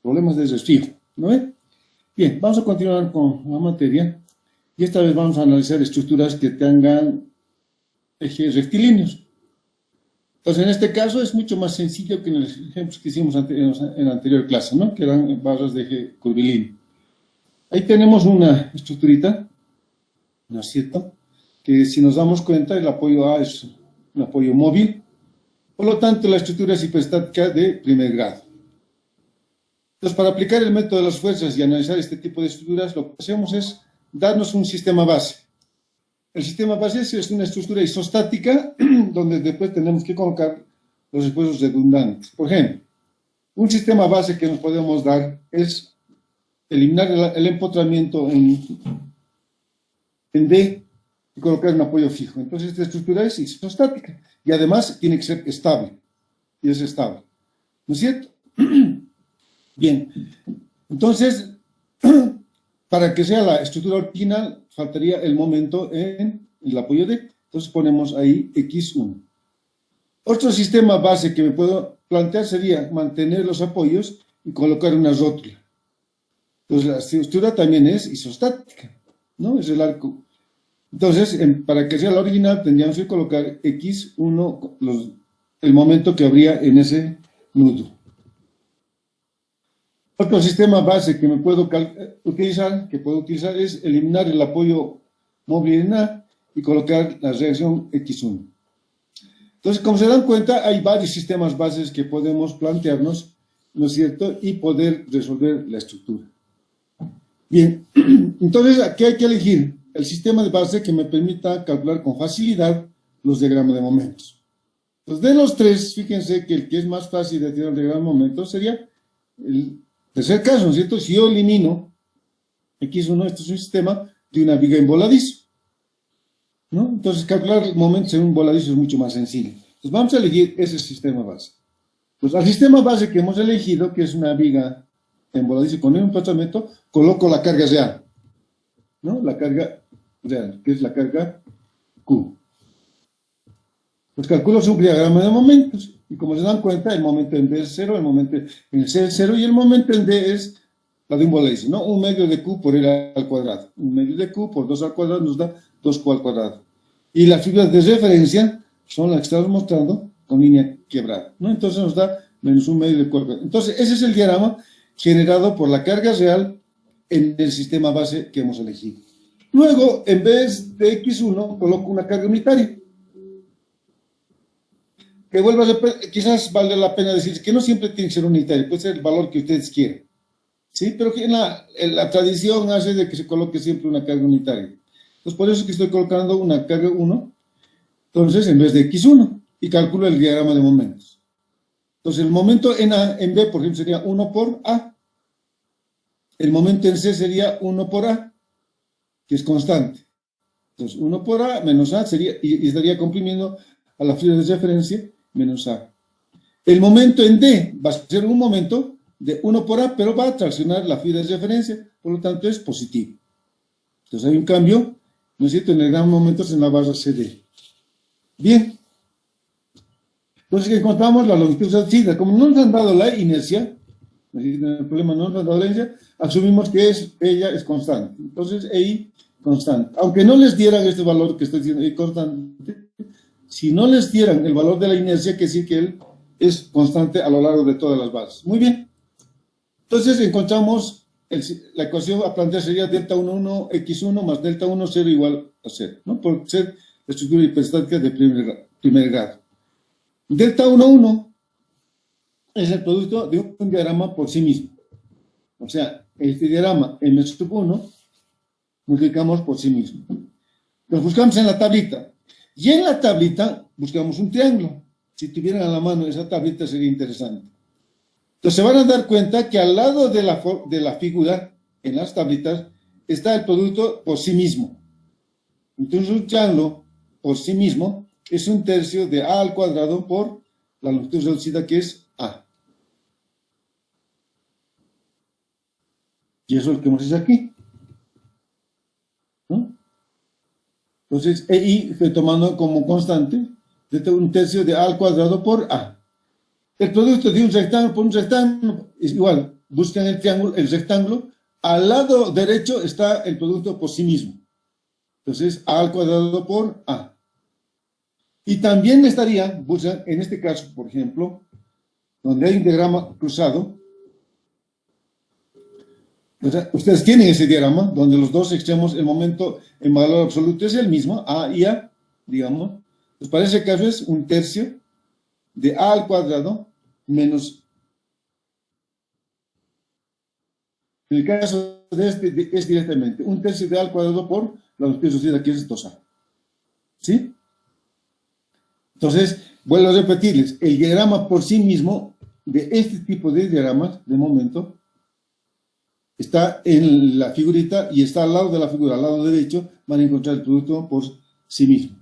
problemas de resfriado, ¿no ve? Bien, vamos a continuar con la materia y esta vez vamos a analizar estructuras que tengan ejes rectilíneos. Entonces, en este caso es mucho más sencillo que en los ejemplos que hicimos en la anterior clase, ¿no? Que eran barras de eje curvilíneo. Ahí tenemos una estructurita, ¿no es cierto? Que si nos damos cuenta, el apoyo A es un apoyo móvil, por lo tanto, la estructura es hiperestática de primer grado. Entonces, para aplicar el método de las fuerzas y analizar este tipo de estructuras, lo que hacemos es darnos un sistema base. El sistema base es una estructura isostática donde después tenemos que colocar los esfuerzos redundantes. Por ejemplo, un sistema base que nos podemos dar es eliminar el empotramiento en D y colocar un apoyo fijo. Entonces, esta estructura es isostática y además tiene que ser estable. Y es estable. ¿No es cierto? Bien. Entonces, para que sea la estructura original, faltaría el momento en el apoyo D. Entonces ponemos ahí X1. Otro sistema base que me puedo plantear sería mantener los apoyos y colocar una rótula. Entonces la estructura también es isostática, ¿no? Es el arco. Entonces, para que sea la original, tendríamos que colocar X1, el momento que habría en ese nudo. Otro sistema base que me puedo utilizar es eliminar el apoyo móvil en A y colocar la reacción X1. Entonces, como se dan cuenta, hay varios sistemas bases que podemos plantearnos, ¿no es cierto?, y poder resolver la estructura. Bien, entonces aquí hay que elegir el sistema de base que me permita calcular con facilidad los diagramas de momentos. Entonces, de los tres, fíjense que el que es más fácil de tirar el diagrama de momentos sería el tercer caso, ¿no es cierto? Si yo elimino X1, esto es un sistema de una viga en voladizo, ¿no? Entonces, calcular momentos en un voladizo es mucho más sencillo. Entonces, vamos a elegir ese sistema base. Pues al sistema base que hemos elegido, que es una viga en voladizo con un emplazamiento, coloco la carga real, ¿no? La carga real, que es la carga Q. Pues calculo su diagrama de momentos. Y como se dan cuenta, el momento en B es 0, el momento en C es 0 y el momento en D es la de un voladizo, ¿no? 1 medio de Q por L al cuadrado. 1 medio de Q por 2 al cuadrado nos da 2Q al cuadrado. Y las figuras de referencia son las que estamos mostrando con línea quebrada, ¿no? Entonces nos da menos 1 medio de Q al cuadrado. Entonces, ese es el diagrama generado por la carga real en el sistema base que hemos elegido. Luego, en vez de X1, coloco una carga unitaria. Que vuelva a quizás vale la pena decir que no siempre tiene que ser unitario, puede ser el valor que ustedes quieran. ¿Sí? Pero que la tradición hace de que se coloque siempre una carga unitaria. Entonces, por eso es que estoy colocando una carga 1, entonces, en vez de X1, y calculo el diagrama de momentos. Entonces, el momento en A, en B, por ejemplo, sería 1 por A. El momento en C sería 1 por A, que es constante. Entonces, 1 por A menos A sería, y estaría comprimiendo a la fibra de referencia menos A. El momento en D va a ser un momento de 1 por A, pero va a traccionar la fibra de referencia, por lo tanto es positivo. Entonces hay un cambio, ¿no es cierto?, en el gran momento en la barra CD. Bien. Entonces encontramos la longitud de como no nos han dado la inercia, el problema no nos han dado la inercia, asumimos que ella es constante. Entonces EI constante. Aunque no les dieran este valor que estoy diciendo, EI constante, si no les dieran el valor de la inercia, quiere decir que él es constante a lo largo de todas las bases. Muy bien. Entonces encontramos la ecuación a plantear sería delta 1, 1, x1 más delta 1, 0 igual a 0, ¿no? Por ser la estructura hiperestática de primer grado. Delta 1, 1 es el producto de un diagrama por sí mismo. O sea, este diagrama M1 multiplicamos por sí mismo. Lo buscamos en la tablita. Y en la tablita buscamos un triángulo. Si tuvieran a la mano esa tablita sería interesante. Entonces se van a dar cuenta que al lado de la figura, en las tablitas, está el producto por sí mismo. Entonces un triángulo por sí mismo es 1/3 de A al cuadrado por la longitud reducida que es A. Y eso es lo que hemos hecho aquí, ¿no? Entonces, EI estoy tomando como constante de 1/3 de A al cuadrado por A. El producto de un rectángulo por un rectángulo es igual. buscan el triángulo, el rectángulo, al lado derecho está el producto por sí mismo. Entonces, A al cuadrado por A. Y también estaría, buscan, en este caso, por ejemplo, donde hay un diagrama cruzado, o sea, ustedes tienen ese diagrama donde los dos extremos, el momento en valor absoluto es el mismo, A y A, digamos. Pues para ese caso es un tercio de A al cuadrado menos, en el caso de este, es directamente un tercio de A al cuadrado por la longitud reducida, que es 2A. ¿Sí? Entonces, vuelvo a repetirles, el diagrama por sí mismo, de este tipo de diagramas, de momento, está en la figurita y está al lado de la figura, al lado derecho, van a encontrar el producto por sí mismo.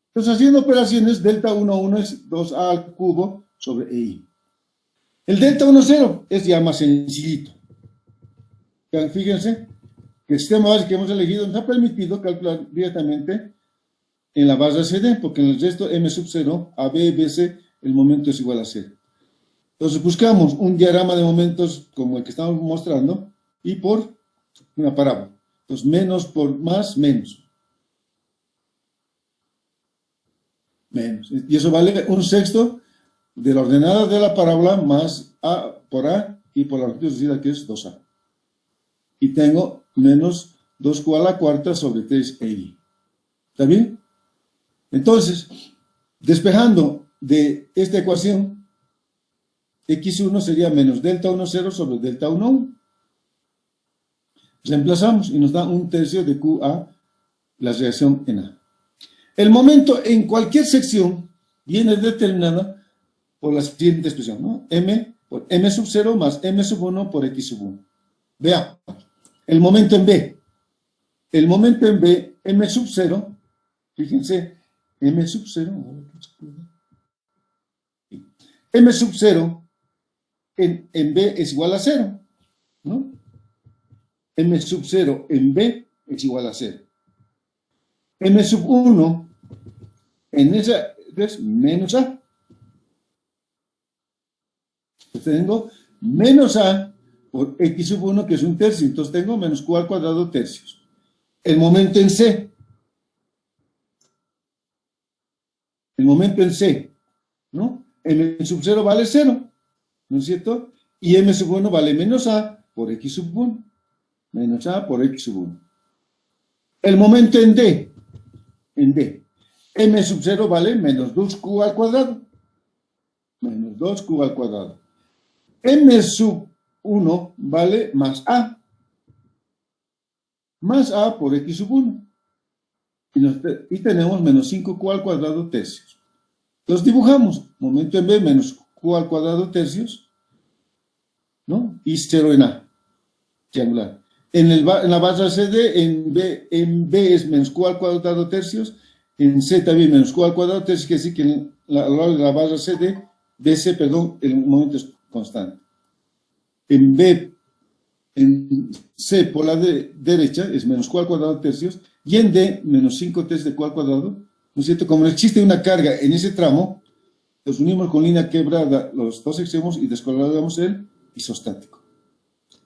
Entonces, haciendo operaciones, delta 1, 1 es 2A al cubo sobre EI. El delta 1, 0 es ya más sencillito. Fíjense que el sistema básico que hemos elegido nos ha permitido calcular directamente en la barra CD, porque en el resto M sub 0, AB, BC, el momento es igual a 0. Entonces buscamos un diagrama de momentos como el que estamos mostrando y por una parábola. Entonces menos por más, menos. Menos. Y eso vale un sexto de la ordenada de la parábola más A por A y por la longitud reducida, que es 2A. Y tengo menos 2Q a la cuarta sobre 3EI. ¿Está bien? Entonces, despejando de esta ecuación, x1 sería menos delta 1, 0 sobre delta 1, 1. Reemplazamos y nos da un tercio de QA, la reacción en A. El momento en cualquier sección viene determinada por la siguiente expresión, ¿no? M por M sub 0 más M sub 1 por X sub 1. Veamos. El momento en B. El momento en B, M sub 0, fíjense, M sub 0, M sub 0 en B es igual a 0, ¿no? M sub 0 en B es igual a 0. M sub 1 en esa es menos A. Entonces tengo menos A por X sub 1, que es un tercio. Entonces tengo menos Q al cuadrado tercios. El momento en C. El momento en C, ¿no? M sub 0 vale 0, ¿no es cierto? Y M sub 1 vale menos A por X sub 1. Menos A por X sub 1. El momento en D. En D. M sub 0 vale menos 2Q al cuadrado. Menos 2Q al cuadrado. M sub 1 vale más A. Más A por X sub 1. Y tenemos menos 5Q al cuadrado tercios. Los dibujamos. Momento en B menos Q al cuadrado tercios, ¿no? Y 0 en A. Triangular. En la barra CD, en B es menos Q al cuadrado tercios. En C también menos Q al cuadrado tercios. Quiere decir que a lo largo de la barra CD, BC, perdón, el momento es constante. En B, en C por la derecha es menos Q al cuadrado tercios. Y en D, menos 5 tercios de Q al cuadrado. ¿No es cierto? Como existe una carga en ese tramo, los unimos con línea quebrada los dos extremos y descolgamos el isostático.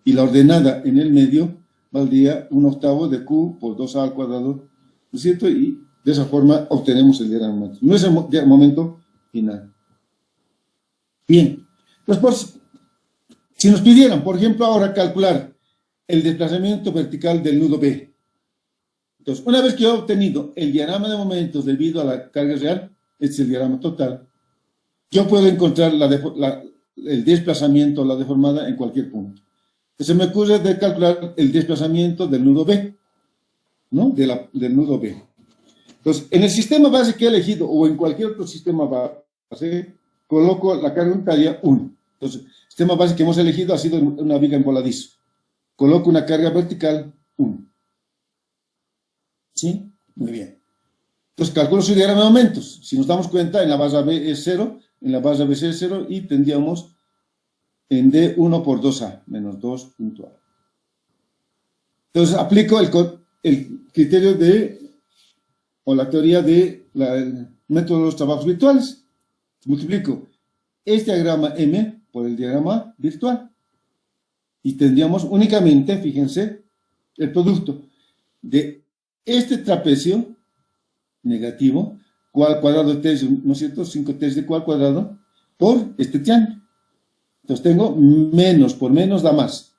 Y la ordenada en el medio valdría 1/8 de Q por 2A al cuadrado, ¿no es cierto? Y de esa forma obtenemos el diagrama de momentos. No es el momento final. Bien. Después, si nos pidieran, por ejemplo, ahora calcular el desplazamiento vertical del nudo B. Entonces, una vez que he obtenido el diagrama de momentos debido a la carga real, este es el diagrama total, yo puedo encontrar el desplazamiento, la deformada en cualquier punto. Entonces me ocurre de calcular el desplazamiento del nudo B, ¿no? Del nudo B. Entonces, en el sistema base que he elegido, o en cualquier otro sistema base, coloco la carga unitaria 1. Entonces, el sistema base que hemos elegido ha sido una viga en voladizo. Coloco una carga vertical 1. ¿Sí? Muy bien. Entonces, calculo su diagrama de momentos. Si nos damos cuenta, en la barra B es 0, en la barra BC es 0, y tendríamos en D 1 por 2A, menos 2.A. Entonces, aplico el criterio o la teoría del método de los trabajos virtuales. Multiplico este diagrama M por el diagrama virtual. Y tendríamos únicamente, fíjense, el producto de este trapecio negativo, q al cuadrado de tercio, ¿no es cierto? 5 tercios de q al cuadrado por este triángulo. Entonces tengo menos por menos da más.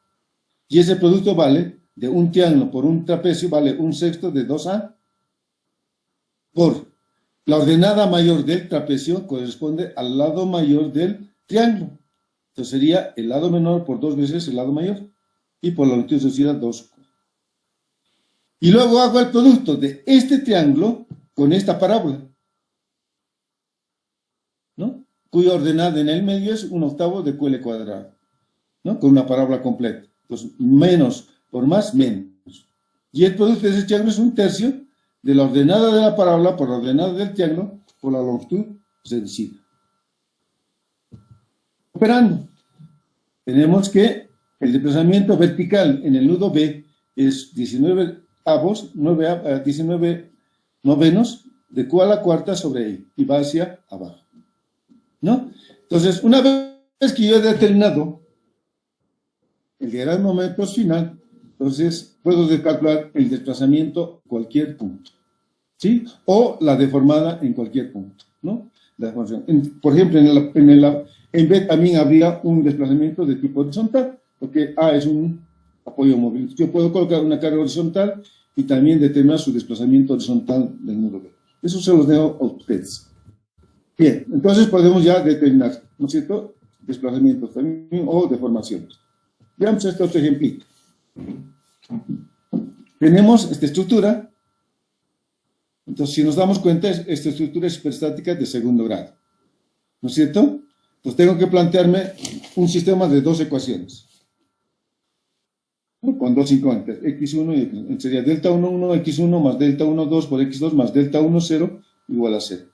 Y ese producto vale, de un triángulo por un trapecio, vale 1/6 de 2a por la ordenada mayor del trapecio corresponde al lado mayor del triángulo. Entonces sería el lado menor por 2 veces el lado mayor. Y por la longitud reducida 2. Y luego hago el producto de este triángulo con esta parábola, ¿no? Cuya ordenada en el medio es 1/8 de QL cuadrado, ¿no? Con una parábola completa. Entonces, menos por más, menos. Y el producto de ese triángulo es 1/3 de la ordenada de la parábola por la ordenada del triángulo por la longitud reducida. Operando, tenemos que el desplazamiento vertical en el nudo B es 19 novenos de Q a la cuarta sobre I y va hacia abajo, ¿no? Entonces, una vez que yo he determinado el diagrama de momentos final, entonces puedo calcular el desplazamiento en cualquier punto, ¿sí? O la deformada en cualquier punto, ¿no? La deformación. Por ejemplo, en B también habría un desplazamiento de tipo horizontal, porque A es un apoyo móvil. Yo puedo colocar una carga horizontal y también determinar su desplazamiento horizontal del nudo B. Eso se los dejo a ustedes. Bien, entonces podemos ya determinar, ¿no es cierto?, desplazamientos también o deformaciones. Veamos este otro ejemplito. Tenemos esta estructura. Entonces, si nos damos cuenta, esta estructura es hiperestática de segundo grado, ¿no es cierto? Entonces tengo que plantearme un sistema de dos ecuaciones, ¿no? Con dos incógnitas, x1 y x1. Sería delta 1, 1, x1 más delta 1, 2 por x2 más delta 1, 0 igual a 0.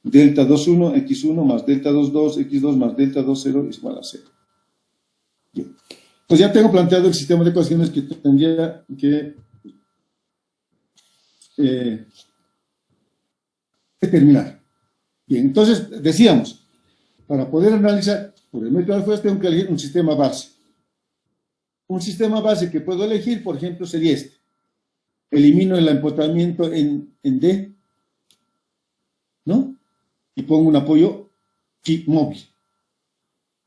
Delta 2, 1, x1 más delta 2, 2, x2 más delta 2, 0 es igual a 0. Bien. Pues ya tengo planteado el sistema de ecuaciones que tendría que determinar. Bien, entonces decíamos, para poder analizar por el método de Alfvén tengo que elegir un sistema base. Un sistema base que puedo elegir, por ejemplo, sería este. Elimino el empotamiento en D, ¿no? Y pongo un apoyo móvil,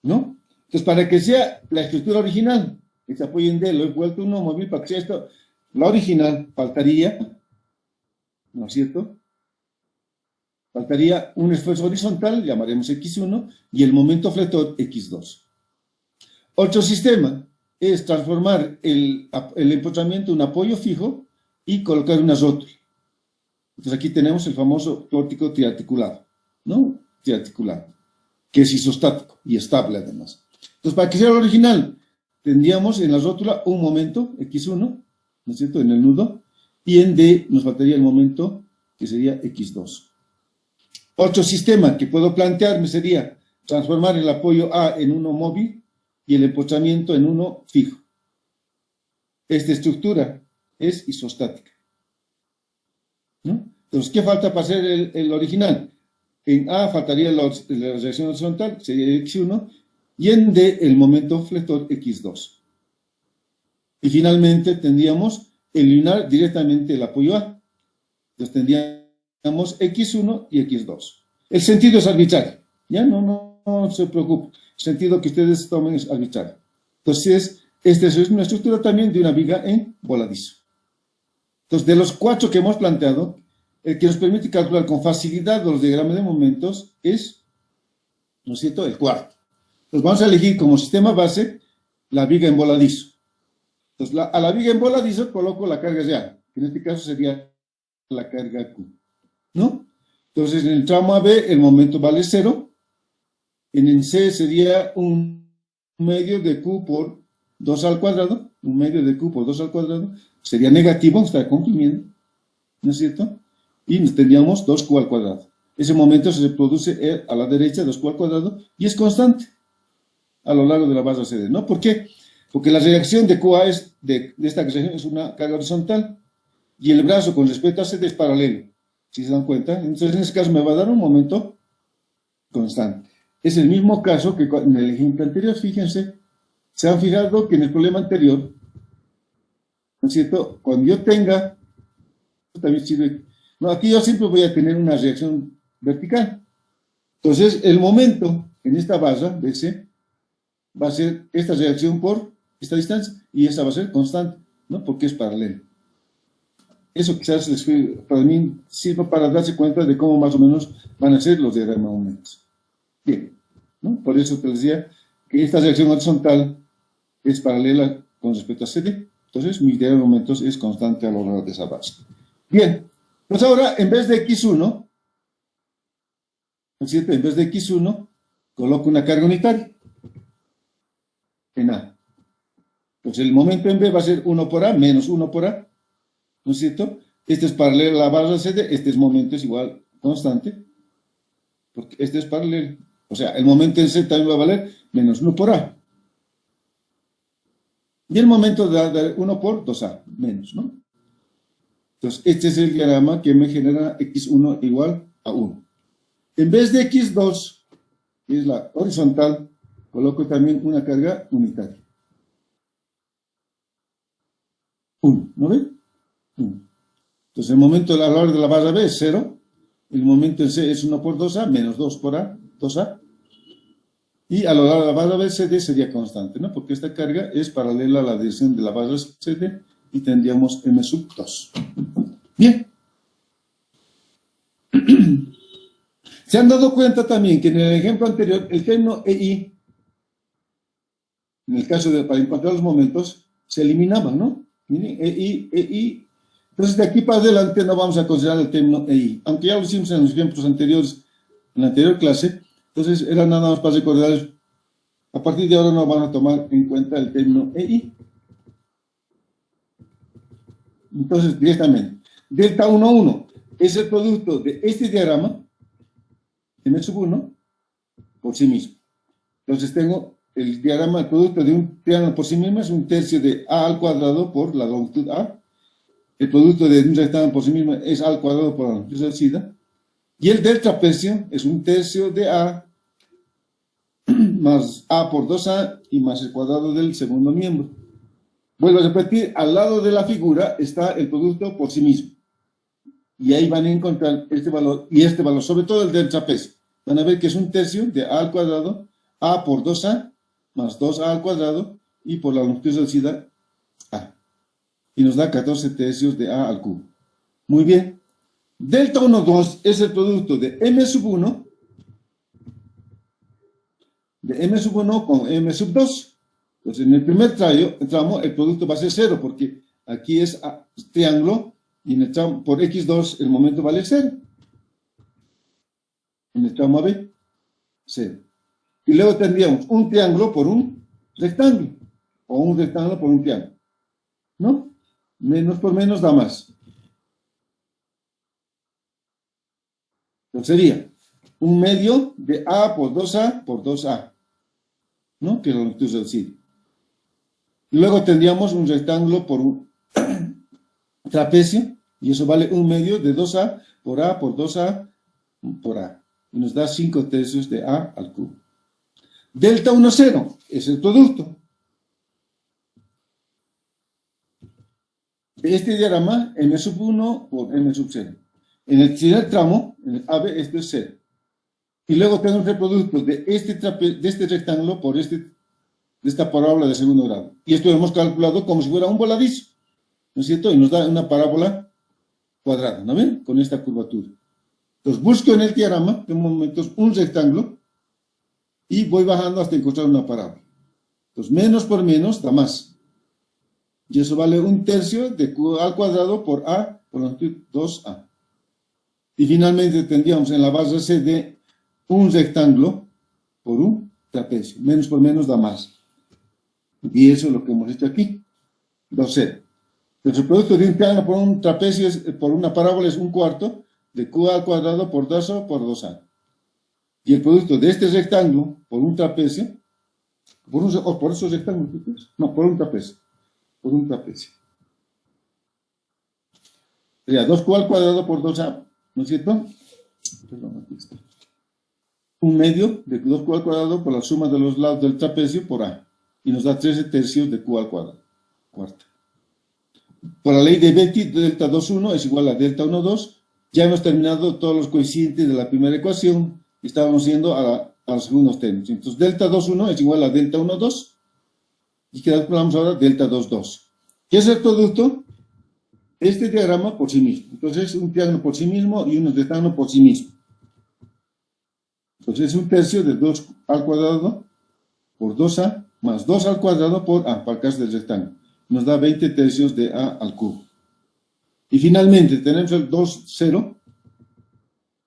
¿no? Entonces, para que sea la estructura original, este apoyo en D lo he vuelto uno móvil, para que sea esto, la original, faltaría, ¿no es cierto?, faltaría un esfuerzo horizontal, llamaremos X1, y el momento fletor X2. Otro sistema es transformar el empotramiento en un apoyo fijo y colocar una rótula. Entonces aquí tenemos el famoso pórtico triarticulado, ¿no? Triarticulado, que es isostático y estable además. Entonces, para que sea el original, tendríamos en la rótula un momento X1, ¿no es cierto?, en el nudo, y en D nos faltaría el momento que sería X2. Otro sistema que puedo plantearme sería transformar el apoyo A en uno móvil y el empotramiento en uno fijo. Esta estructura es isostática, ¿no? Entonces, ¿qué falta para hacer el original? En A faltaría la reacción horizontal, sería X1, y en D el momento fletor X2. Y finalmente tendríamos eliminar directamente el apoyo A. Entonces tendríamos X1 y X2. El sentido es arbitrario, ¿ya? No se preocupen. El sentido que ustedes tomen es arbitrario. Entonces, esta es una estructura también de una viga en voladizo. Entonces, de los 4 que hemos planteado, el que nos permite calcular con facilidad los diagramas de momentos es, ¿no es cierto?, el cuarto. Entonces, vamos a elegir como sistema base la viga en voladizo. Entonces, a la viga en voladizo coloco la carga real, que en este caso sería la carga Q, ¿no? Entonces, en el tramo AB el momento vale 0, en el C sería un medio de Q por 2 al cuadrado, un medio de Q por 2 al cuadrado, sería negativo, está comprimiendo, ¿no es cierto? Y tendríamos 2Q al cuadrado. Ese momento se produce a la derecha, 2Q al cuadrado, y es constante a lo largo de la barra CD, ¿no? ¿Por qué? Porque la reacción de QA de esta reacción es una carga horizontal, y el brazo con respecto a CD es paralelo, si se dan cuenta. Entonces, en ese caso me va a dar un momento constante. Es el mismo caso que en el ejemplo anterior, fíjense, Se han fijado que en el problema anterior, ¿no es cierto? Cuando yo tenga, también sirve, no, aquí yo siempre voy a tener una reacción vertical. Entonces, el momento en esta barra, BC, va a ser esta reacción por esta distancia, y esa va a ser constante, ¿no? Porque es paralelo. Eso quizás para mí sirva para darse cuenta de cómo más o menos van a ser los diagramas de momentos. Bien, ¿no? Por eso te decía que esta reacción horizontal es paralela con respecto a CD. Entonces, mi diagrama de momentos es constante a lo largo de esa base. Bien, pues ahora, en vez de X1, ¿no es cierto? En vez de X1, coloco una carga unitaria en A. Pues el momento en B va a ser 1 por A menos 1 por A, ¿no es cierto? Este es paralelo a la barra CD, este momento es igual constante, porque este es paralelo. O sea, el momento en C también va a valer menos 1 por A. Y el momento de 1 por 2A, menos, ¿no? Entonces, este es el diagrama que me genera X1 igual a 1. En vez de X2, que es la horizontal, coloco también una carga unitaria. 1, ¿no ven? 1. Entonces, el momento a lo largo de la barra B es 0. El momento en C es 1 por 2A, menos 2 por A, 2A. Y a lo largo de la barra B, CD sería constante, ¿no? Porque esta carga es paralela a la dirección de la barra CD y tendríamos M sub 2. Bien. Se han dado cuenta también que en el ejemplo anterior, el término EI, en el caso de para encontrar los momentos, se eliminaba, ¿no? Miren, EI. Entonces, de aquí para adelante no vamos a considerar el término EI, aunque ya lo hicimos en los ejemplos anteriores, en la anterior clase. Entonces, era nada más para recordar, a partir de ahora no van a tomar en cuenta el término EI. Entonces, directamente, delta 1, 1 es el producto de este diagrama, M sub 1, por sí mismo. Entonces, tengo el diagrama, el producto de un triángulo por sí mismo es un tercio de A al cuadrado por la longitud A. El producto de un rectángulo por sí mismo es A al cuadrado por la longitud reducida. Y el del trapecio es un tercio de A más A por 2A y más el cuadrado del segundo miembro. Vuelvo a repetir, al lado de la figura está el producto por sí mismo. Y ahí van a encontrar este valor y este valor, sobre todo el del trapecio. Van a ver que es un tercio de A al cuadrado, A por 2A, más 2A al cuadrado, y por la longitud reducida, A. Y nos da 14 tercios de A al cubo. Muy bien. Delta 1, 2 es el producto de M sub 1, con M sub 2. Entonces, en el primer tramo, el producto va a ser 0, porque aquí es triángulo, y en el tramo por X2 el momento vale 0. En el tramo AB, 0. Y luego tendríamos un triángulo por un rectángulo, o un rectángulo por un triángulo, ¿no? Menos por menos da más. Entonces sería un medio de A por 2A, ¿no? Que es la longitud reducida. Y luego tendríamos un rectángulo por un trapecio, y eso vale un medio de 2A por 2A por A. Y nos da 5 tercios de A al cubo. Delta 1, 0 es el producto de este diagrama, M sub 1 por M sub 0. En el primer tramo, en el AB, esto es 0. Y luego tenemos el producto de este rectángulo por de esta parábola de segundo grado. Y esto lo hemos calculado como si fuera un voladizo, ¿no es cierto? Y nos da una parábola cuadrada, ¿no ven? Con esta curvatura. Entonces busco en el diagrama, en momentos, un rectángulo, y voy bajando hasta encontrar una parábola. Entonces, menos por menos da más. Y eso vale un tercio de Q al cuadrado por A por longitud 2A. Y finalmente tendríamos en la base CD un rectángulo por un trapecio. Menos por menos da más. Y eso es lo que hemos hecho aquí. 2C. Entonces, el producto de un triángulo por un trapecio, por una parábola, es un cuarto de Q al cuadrado por 2A por 2A. Y el producto de este rectángulo por un trapecio, por esos rectángulos, no, por un trapecio. Por un trapecio. Sería 2Q al cuadrado por 2A, ¿no es cierto? Perdón, aquí está. Un medio de 2Q al cuadrado por la suma de los lados del trapecio por A. y nos da 13 tercios de Q al cuadrado, cuarta. Por la ley de Betti, delta 2,1 es igual a delta 1,2. Ya hemos terminado todos los coeficientes de la primera ecuación. Estábamos yendo a los segundos términos. Entonces, delta 2,1 es igual a delta 1,2. Y calculamos ahora delta 2,2. ¿Qué es el producto? Este diagrama por sí mismo. Entonces, un triángulo por sí mismo y un rectángulo por sí mismo. Entonces, es un tercio de 2 al cuadrado por 2a más 2 al cuadrado por a, para el caso del rectángulo. Nos da 20 tercios de a al cubo. Y finalmente tenemos el 2,0,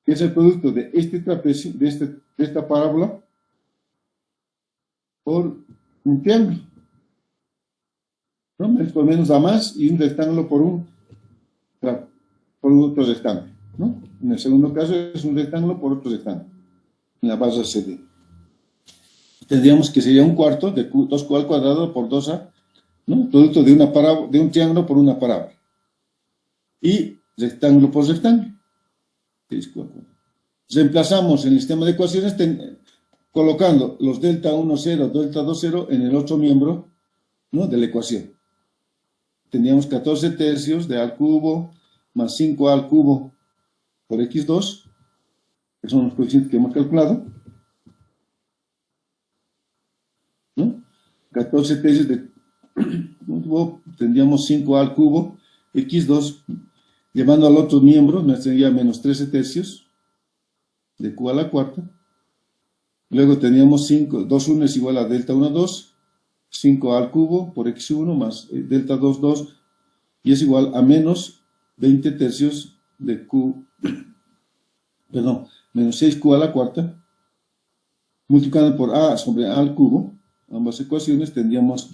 que es el producto de este trapecio, de esta parábola, por un triángulo. ¿No? Menos por menos da más, y un rectángulo por otro rectángulo. ¿No? En el segundo caso es un rectángulo por otro rectángulo, en la base CD. Tendríamos que sería un cuarto de 2Q al cuadrado por 2A, ¿no? Producto de un triángulo por una parábola. Y rectángulo por rectángulo. Reemplazamos en el sistema de ecuaciones colocando los delta 1, 0, delta 2, 0 en el otro miembro, ¿no?, de la ecuación. Teníamos 14 tercios de a al cubo más 5a al cubo por x2, que son los coeficientes que hemos calculado, ¿no? 14 tercios de cubo, tendríamos 5a al cubo, x2, llevando al otro miembro, nos sería menos 13 tercios de q a la cuarta. Luego teníamos 2,1 es igual a delta 1,2, 5a al cubo por x1 más delta 2,2, y es igual a menos 20 tercios de q, perdón, menos 6q a la cuarta, multiplicando por a sobre a al cubo. Ambas ecuaciones tendríamos,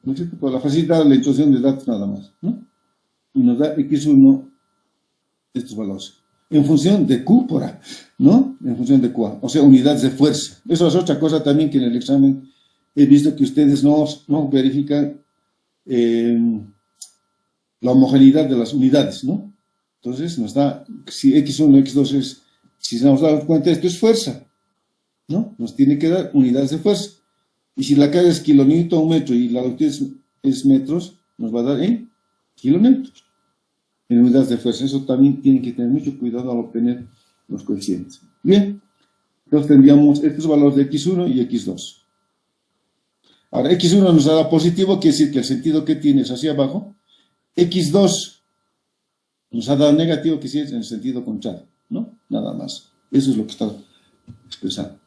¿no es cierto?, por la facilidad de la introducción de datos nada más, ¿no? Y nos da x1 estos valores, en función de Q por A, ¿no? En función de QA, o sea, unidades de fuerza. Eso es otra cosa también que en el examen he visto que ustedes no verifican la homogeneidad de las unidades, ¿no? Entonces nos da, si x1, x2 es, si nos damos cuenta, esto es fuerza, ¿no? Nos tiene que dar unidades de fuerza. Y si la carga es kilonewton metro y la longitud es metros, nos va a dar en kilonewtons, en unidades de fuerza. Eso también tienen que tener mucho cuidado al obtener los coeficientes. Bien, entonces tendríamos estos valores de x1 y x2. Ahora, x1 nos da positivo, quiere decir que el sentido que tiene es hacia abajo. x2 nos ha dado negativo, que sí es en el sentido contrario, ¿no? Nada más. Eso es lo que está expresando.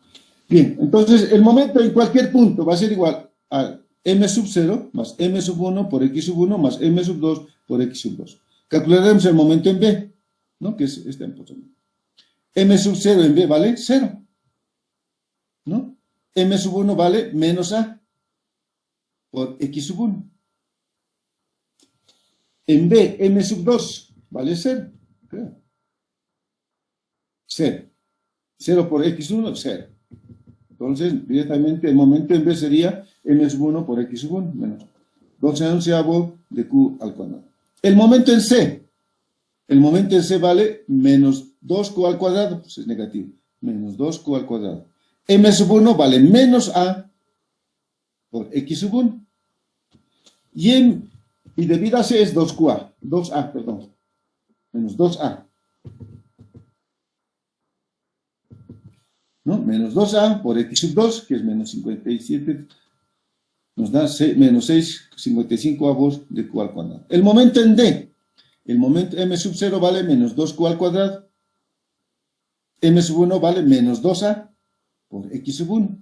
Bien, entonces el momento en cualquier punto va a ser igual a m sub 0 más m sub 1 por x sub 1 más m sub 2 por x sub 2. Calcularemos el momento en B, ¿no?, que es este momento. M sub 0 en B vale 0, ¿no? M sub 1 vale menos A por x sub 1. En B, M sub 2 vale 0. Claro. 0. 0 por x1, 0. Entonces, directamente el momento en B sería M sub 1 por x sub 1 menos 12/11 de Q al cuadrado. El momento en C vale menos 2Q al cuadrado, pues es negativo, menos 2Q al cuadrado. M sub 1 vale menos A por x sub 1. Y debido a C es 2A, perdón, menos 2A. ¿No? Menos 2A por x sub 2, que es menos 57, nos da menos 6,55 de Q al cuadrado. El momento en D, el momento M sub 0 vale menos 2Q al cuadrado. M sub 1 vale menos 2A por x sub 1.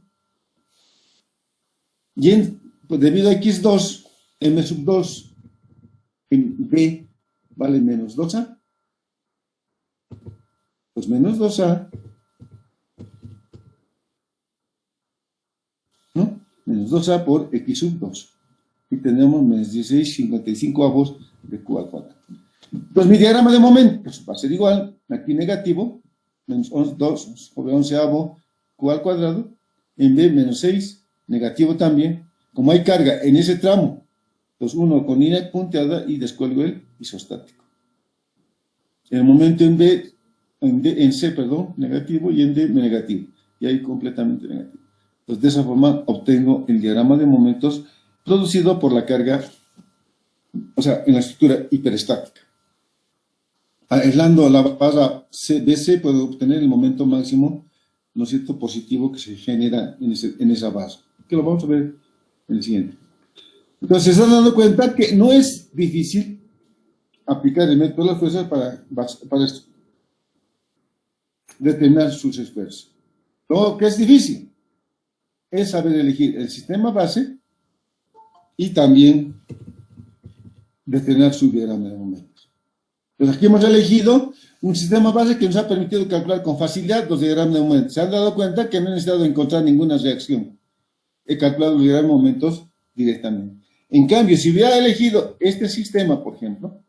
Y pues debido a x2, M sub 2 en B vale menos 2A. Pues menos 2A, ¿no? Menos 2A por x sub 2. Y tenemos menos 16,55 de Q al cuadrado. Pues mi diagrama de momento pues va a ser igual, aquí negativo, menos 2 sobre 11 Q al cuadrado, en B menos 6, negativo también. Como hay carga en ese tramo, pues uno con línea punteada y descuelgo el isostático. El momento en C, negativo, y en D negativo. Y ahí completamente negativo. Entonces, de esa forma obtengo el diagrama de momentos producido por la carga, o sea, en la estructura hiperestática. Aislando la barra BC puedo obtener el momento máximo, ¿no es cierto?, positivo que se genera en esa barra, que lo vamos a ver en el siguiente. Entonces, se están dando cuenta que no es difícil aplicar el método de las fuerzas para determinar sus esfuerzos. Lo que es difícil es saber elegir el sistema base y también determinar su diagrama de momentos. Entonces, aquí hemos elegido un sistema base que nos ha permitido calcular con facilidad los diagramas de momentos. Se han dado cuenta que no he necesitado encontrar ninguna reacción. He calculado los diagramas de momentos directamente. En cambio, si hubiera elegido este sistema, por ejemplo,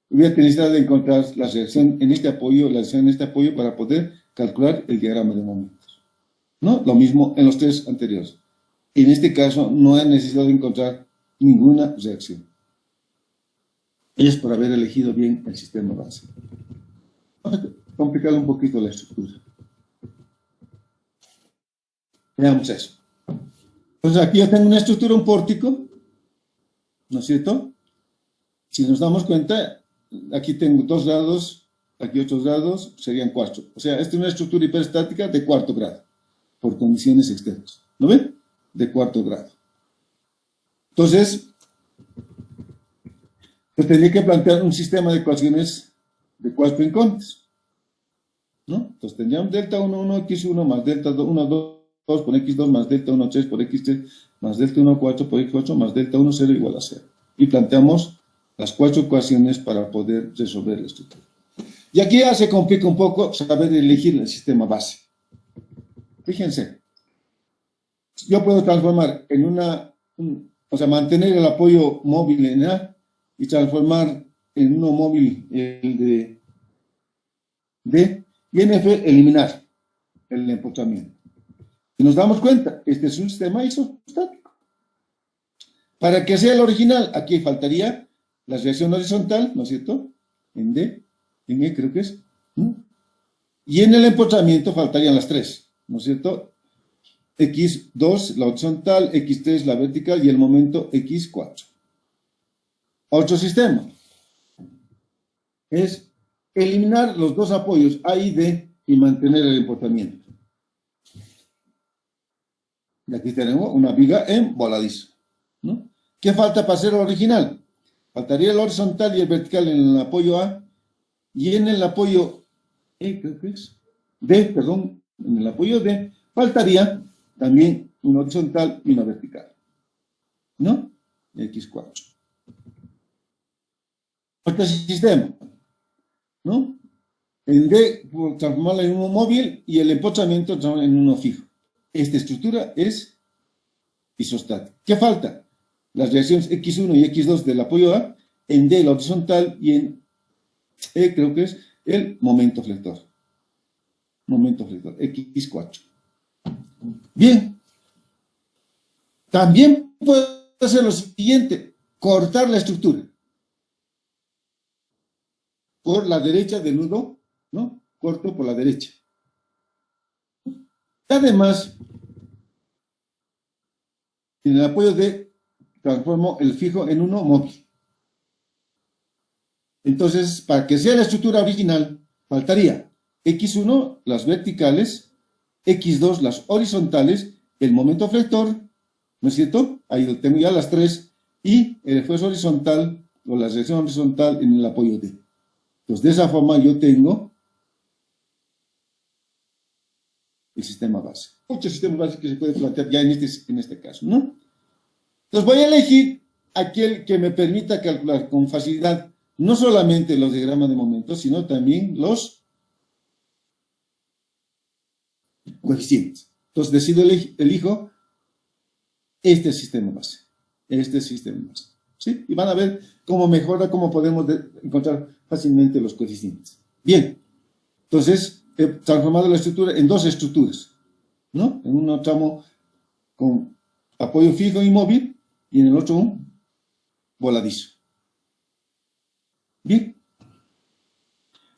hubiera necesitado encontrar la reacción en este apoyo, la reacción en este apoyo para poder calcular el diagrama de momentos, ¿no? Lo mismo en los tres anteriores. En este caso, no he necesitado encontrar ninguna reacción. Es por haber elegido bien el sistema base. Vamos a complicar un poquito la estructura. Veamos eso. Entonces, aquí yo tengo una estructura, un pórtico, ¿no es cierto? Si nos damos cuenta, aquí tengo 2 grados, aquí 8 grados, serían 4. O sea, esta es una estructura hiperestática de 4º grado, por condiciones externas. ¿No ven? De 4º grado. Entonces, yo tendría que plantear un sistema de ecuaciones de 4 incógnitas, ¿no? Entonces, tendríamos delta 1, 1, x1 más delta 1, 2 por x2 más delta 1, 3 por x3 más delta 1, 4 por x8 más delta 1, 0 igual a 0. Y planteamos las 4 ecuaciones para poder resolver la estructura. Y aquí ya se complica un poco saber elegir el sistema base. Fíjense, yo puedo transformar en o sea, mantener el apoyo móvil en A y transformar en uno móvil el de D y en F eliminar el empotramiento. Y nos damos cuenta, este es un sistema isostático. Para que sea el original, aquí faltaría la reacción horizontal, ¿no es cierto? En D, en E creo que es. ¿No? Y en el empotramiento faltarían las 3, ¿no es cierto? X2, la horizontal, X3, la vertical y el momento X4. Otro sistema es eliminar los 2 apoyos A y D y mantener el empotramiento. Y aquí tenemos una viga en voladizo, ¿no? ¿Qué falta para ser original? Faltaría el horizontal y el vertical en el apoyo A y en el apoyo creo que es D, perdón, en el apoyo D faltaría también una horizontal y una vertical, ¿no? X4. Otro sistema, ¿no? En D transformarla en uno móvil y el empotramiento transformarla en uno fijo. Esta estructura es isostática. ¿Qué falta? Las reacciones X1 y X2 del apoyo A, en D la horizontal y en E creo que es el momento flector. Momento flector, X4. Bien. También puedo hacer lo siguiente, cortar la estructura por la derecha del nudo, ¿no? Corto por la derecha. Además, en el apoyo D transformo el fijo en uno móvil. Entonces, para que sea la estructura original, faltaría X1, las verticales, X2, las horizontales, el momento flector, ¿no es cierto? Ahí lo tengo ya las 3, y el esfuerzo horizontal, o la reacción horizontal en el apoyo D. Entonces, de esa forma yo tengo el sistema base. Muchos sistemas bases que se puede plantear ya en este caso, ¿no? Entonces voy a elegir aquel que me permita calcular con facilidad no solamente los diagramas de momentos, sino también los coeficientes. Entonces decido, elijo este sistema base. Este sistema base. ¿Sí? Y van a ver cómo mejora, cómo podemos encontrar fácilmente los coeficientes. Bien. Entonces, he transformado la estructura en 2 estructuras, ¿no? En un tramo con apoyo fijo y móvil, y en el otro un voladizo. Bien.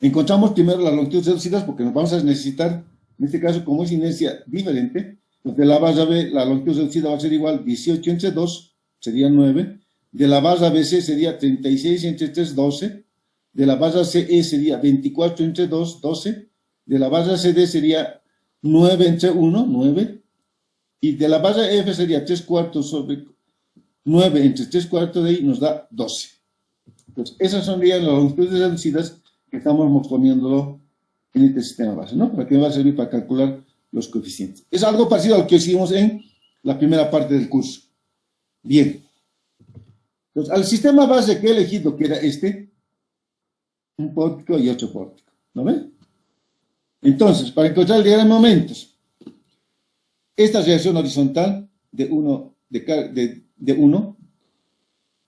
Encontramos primero las longitudes reducidas porque nos vamos a necesitar, en este caso, como es inercia diferente, Pues de la barra B, la longitud reducida va a ser igual 18 entre 2, sería 9. De la barra BC sería 36 entre 3, 12. De la barra CE sería 24 entre 2, 12. De la barra CD sería 9 entre 1, 9. Y de la barra F sería 3 cuartos sobre 9 entre 3 cuartos de ahí nos da 12. Entonces, esas son las longitudes reducidas que estamos poniéndolo en este sistema base, ¿no? Para que me va a servir para calcular los coeficientes. Es algo parecido al que hicimos en la primera parte del curso. Bien. Entonces, al sistema base que he elegido, que era este, un pórtico y otro pórtico. ¿No ven? Entonces, para encontrar el diagrama de momentos, esta reacción horizontal de 1 de 1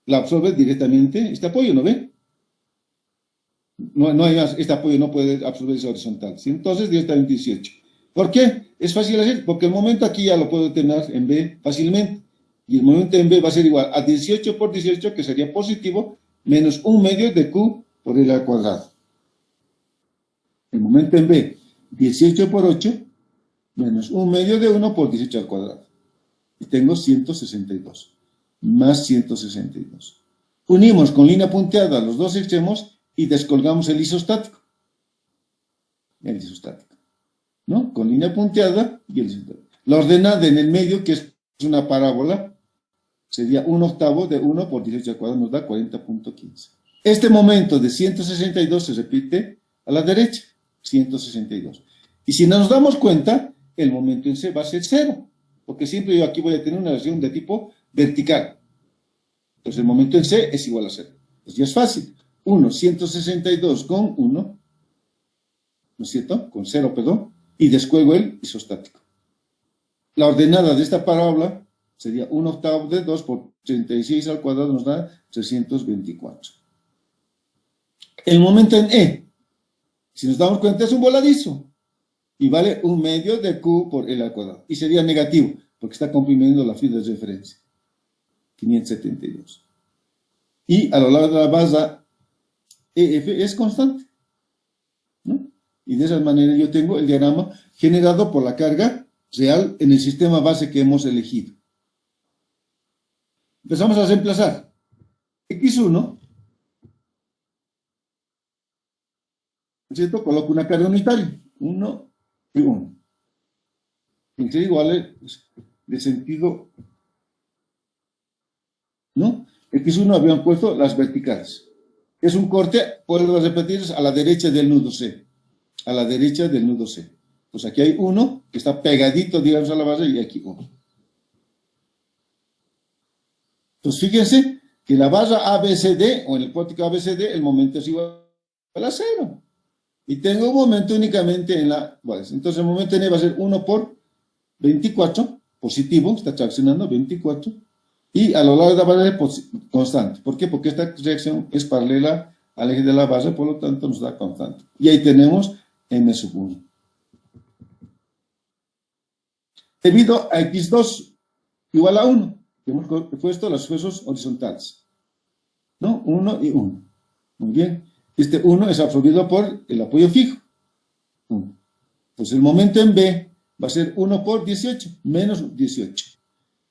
la absorbe directamente este apoyo, ¿no ven? No hay más, este apoyo no puede absorber esa horizontal, ¿sí? Entonces directamente 18. ¿Por qué? Es fácil hacer, porque el momento aquí ya lo puedo tener en B fácilmente, y el momento en B va a ser igual a 18 por 18, que sería positivo, menos 1 medio de Q por L al cuadrado. El momento en B, 18 por 8, menos 1 medio de 1 por 18 al cuadrado. Y tengo 162, más 162. Unimos con línea punteada los dos extremos y descolgamos el isostático. El isostático, ¿no? Con línea punteada y el isostático. La ordenada en el medio, que es una parábola, sería 1/8 de 1 por 18 al cuadrado, nos da 40.15. Este momento de 162 se repite a la derecha, 162. Y si nos damos cuenta, el momento en C va a ser 0, porque siempre yo aquí voy a tener una relación de tipo vertical. Entonces el momento en C es igual a 0. Pues ya es fácil. 162 con 1, ¿no es cierto? Con 0, perdón, y descuelgo el isostático. La ordenada de esta parábola sería 1/8 de 2 por 36 al cuadrado, nos da 324. El momento en E, si nos damos cuenta, es un voladizo y vale 1 medio de Q por L al cuadrado. Y sería negativo, porque está comprimiendo la fibra de referencia. 572. Y a lo largo de la barra EF es constante, ¿no? Y de esa manera yo tengo el diagrama generado por la carga real en el sistema base que hemos elegido. Empezamos a reemplazar. X1, ¿cierto? Coloco una carga unitaria, 1 y 1. Entre iguales de sentido, ¿no? X1 habían puesto las verticales. Es un corte, puedo repetir, a la derecha del nudo C. A la derecha del nudo C. Pues aquí hay uno que está pegadito, digamos, a la base, y aquí uno. Entonces, fíjense que la barra ABCD, o en el pórtico ABCD, el momento es igual a 0. Y tengo un momento únicamente en la base. Entonces, el momento en E va a ser 1 por 24, positivo, está traccionando 24. Y a lo largo de la barra es constante. ¿Por qué? Porque esta reacción es paralela al eje de la base, por lo tanto nos da constante. Y ahí tenemos M1. Debido a X2 igual a 1, hemos puesto los esfuerzos horizontales, ¿no? 1 y 1. Muy bien. Este 1 es absorbido por el apoyo fijo. 1. Pues el momento en B va a ser 1 por 18, menos 18.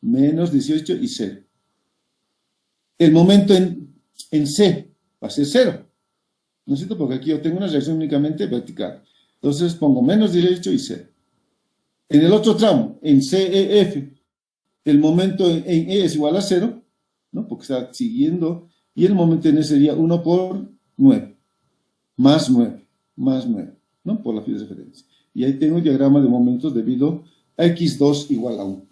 Menos 18 y 0. El momento en C va a ser 0. ¿No es cierto? Porque aquí yo tengo una reacción únicamente vertical. Entonces pongo menos 18 y 0. En el otro tramo, en CEF, el momento en E es igual a 0, ¿no? Porque está siguiendo, y el momento en E sería 1 por 9, más 9, ¿no? Por la fila de referencia. Y ahí tengo el diagrama de momentos debido a X2 igual a 1.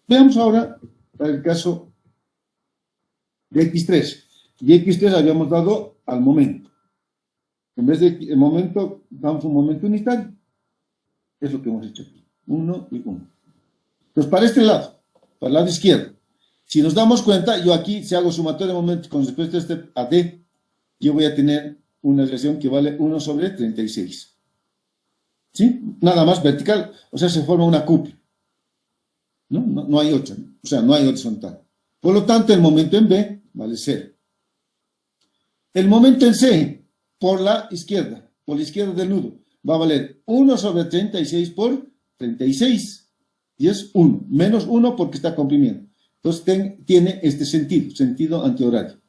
Veamos ahora para el caso de X3. Y X3 habíamos dado al momento. En vez de el momento, damos un momento unitario. Es lo que hemos hecho aquí. 1 y 1. Entonces, para este lado, para el lado izquierdo, si nos damos cuenta, yo aquí, si hago sumatoria de momentos con respecto a D, yo voy a tener una relación que vale 1 sobre 36. ¿Sí? Nada más vertical, o sea, se forma una cupla. No hay otra, o sea, no hay horizontal. Por lo tanto, el momento en B vale 0. El momento en C, por la izquierda del nudo, va a valer 1 sobre 36 por 36. y es 1, menos 1 porque está comprimiendo. Entonces tiene este sentido antihorario.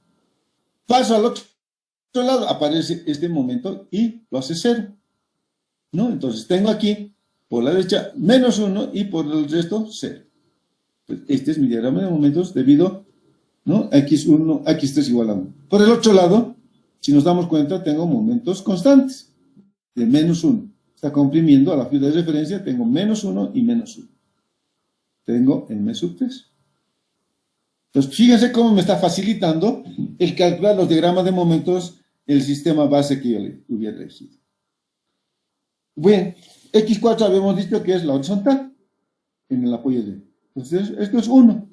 Paso al otro lado, aparece este momento y lo hace 0, ¿no? Entonces tengo aquí, por la derecha, menos 1 y por el resto 0. Pues este es mi diagrama de momentos debido, ¿no? A x1, x3 igual a 1. Por el otro lado, si nos damos cuenta, tengo momentos constantes de menos 1. Está comprimiendo a la fila de referencia, tengo menos 1 y menos 1. Tengo m sub 3. Entonces, fíjense cómo me está facilitando el calcular los diagramas de momentos el sistema base que yo le hubiera elegido. Bien, x4 habíamos dicho que es la horizontal en el apoyo de. Entonces, esto es 1.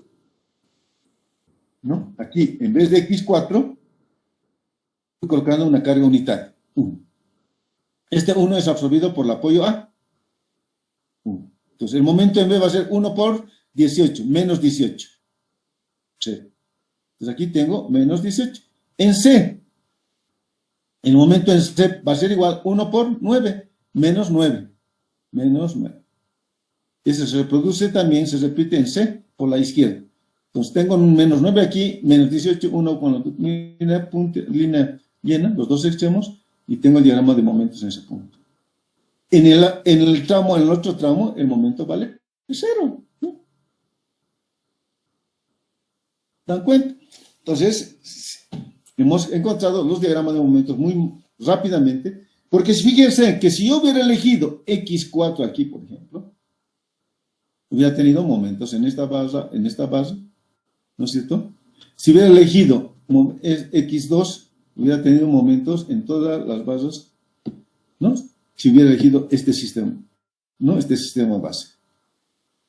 ¿No? Aquí, en vez de x4, estoy colocando una carga unitaria. 1. Este 1 es absorbido por el apoyo A. 1. Entonces, el momento en B va a ser 1 por 18, menos 18. C. Entonces, aquí tengo menos 18. En C, el momento en C va a ser igual 1 por 9, menos 9. Menos 9. Ese se reproduce también, se repite en C por la izquierda. Entonces, tengo un menos 9 aquí, menos 18, 1 con la línea llena, los dos extremos, y tengo el diagrama de momentos en ese punto. En el otro tramo, el momento vale 0. ¿No? ¿Dan cuenta? Entonces, hemos encontrado los diagramas de momentos muy rápidamente, porque fíjense que si yo hubiera elegido x4 aquí, por ejemplo, hubiera tenido momentos en esta base, ¿no es cierto? Si hubiera elegido x2, hubiera tenido momentos en todas las bases, ¿no? Si hubiera elegido este sistema, ¿no? Este sistema base.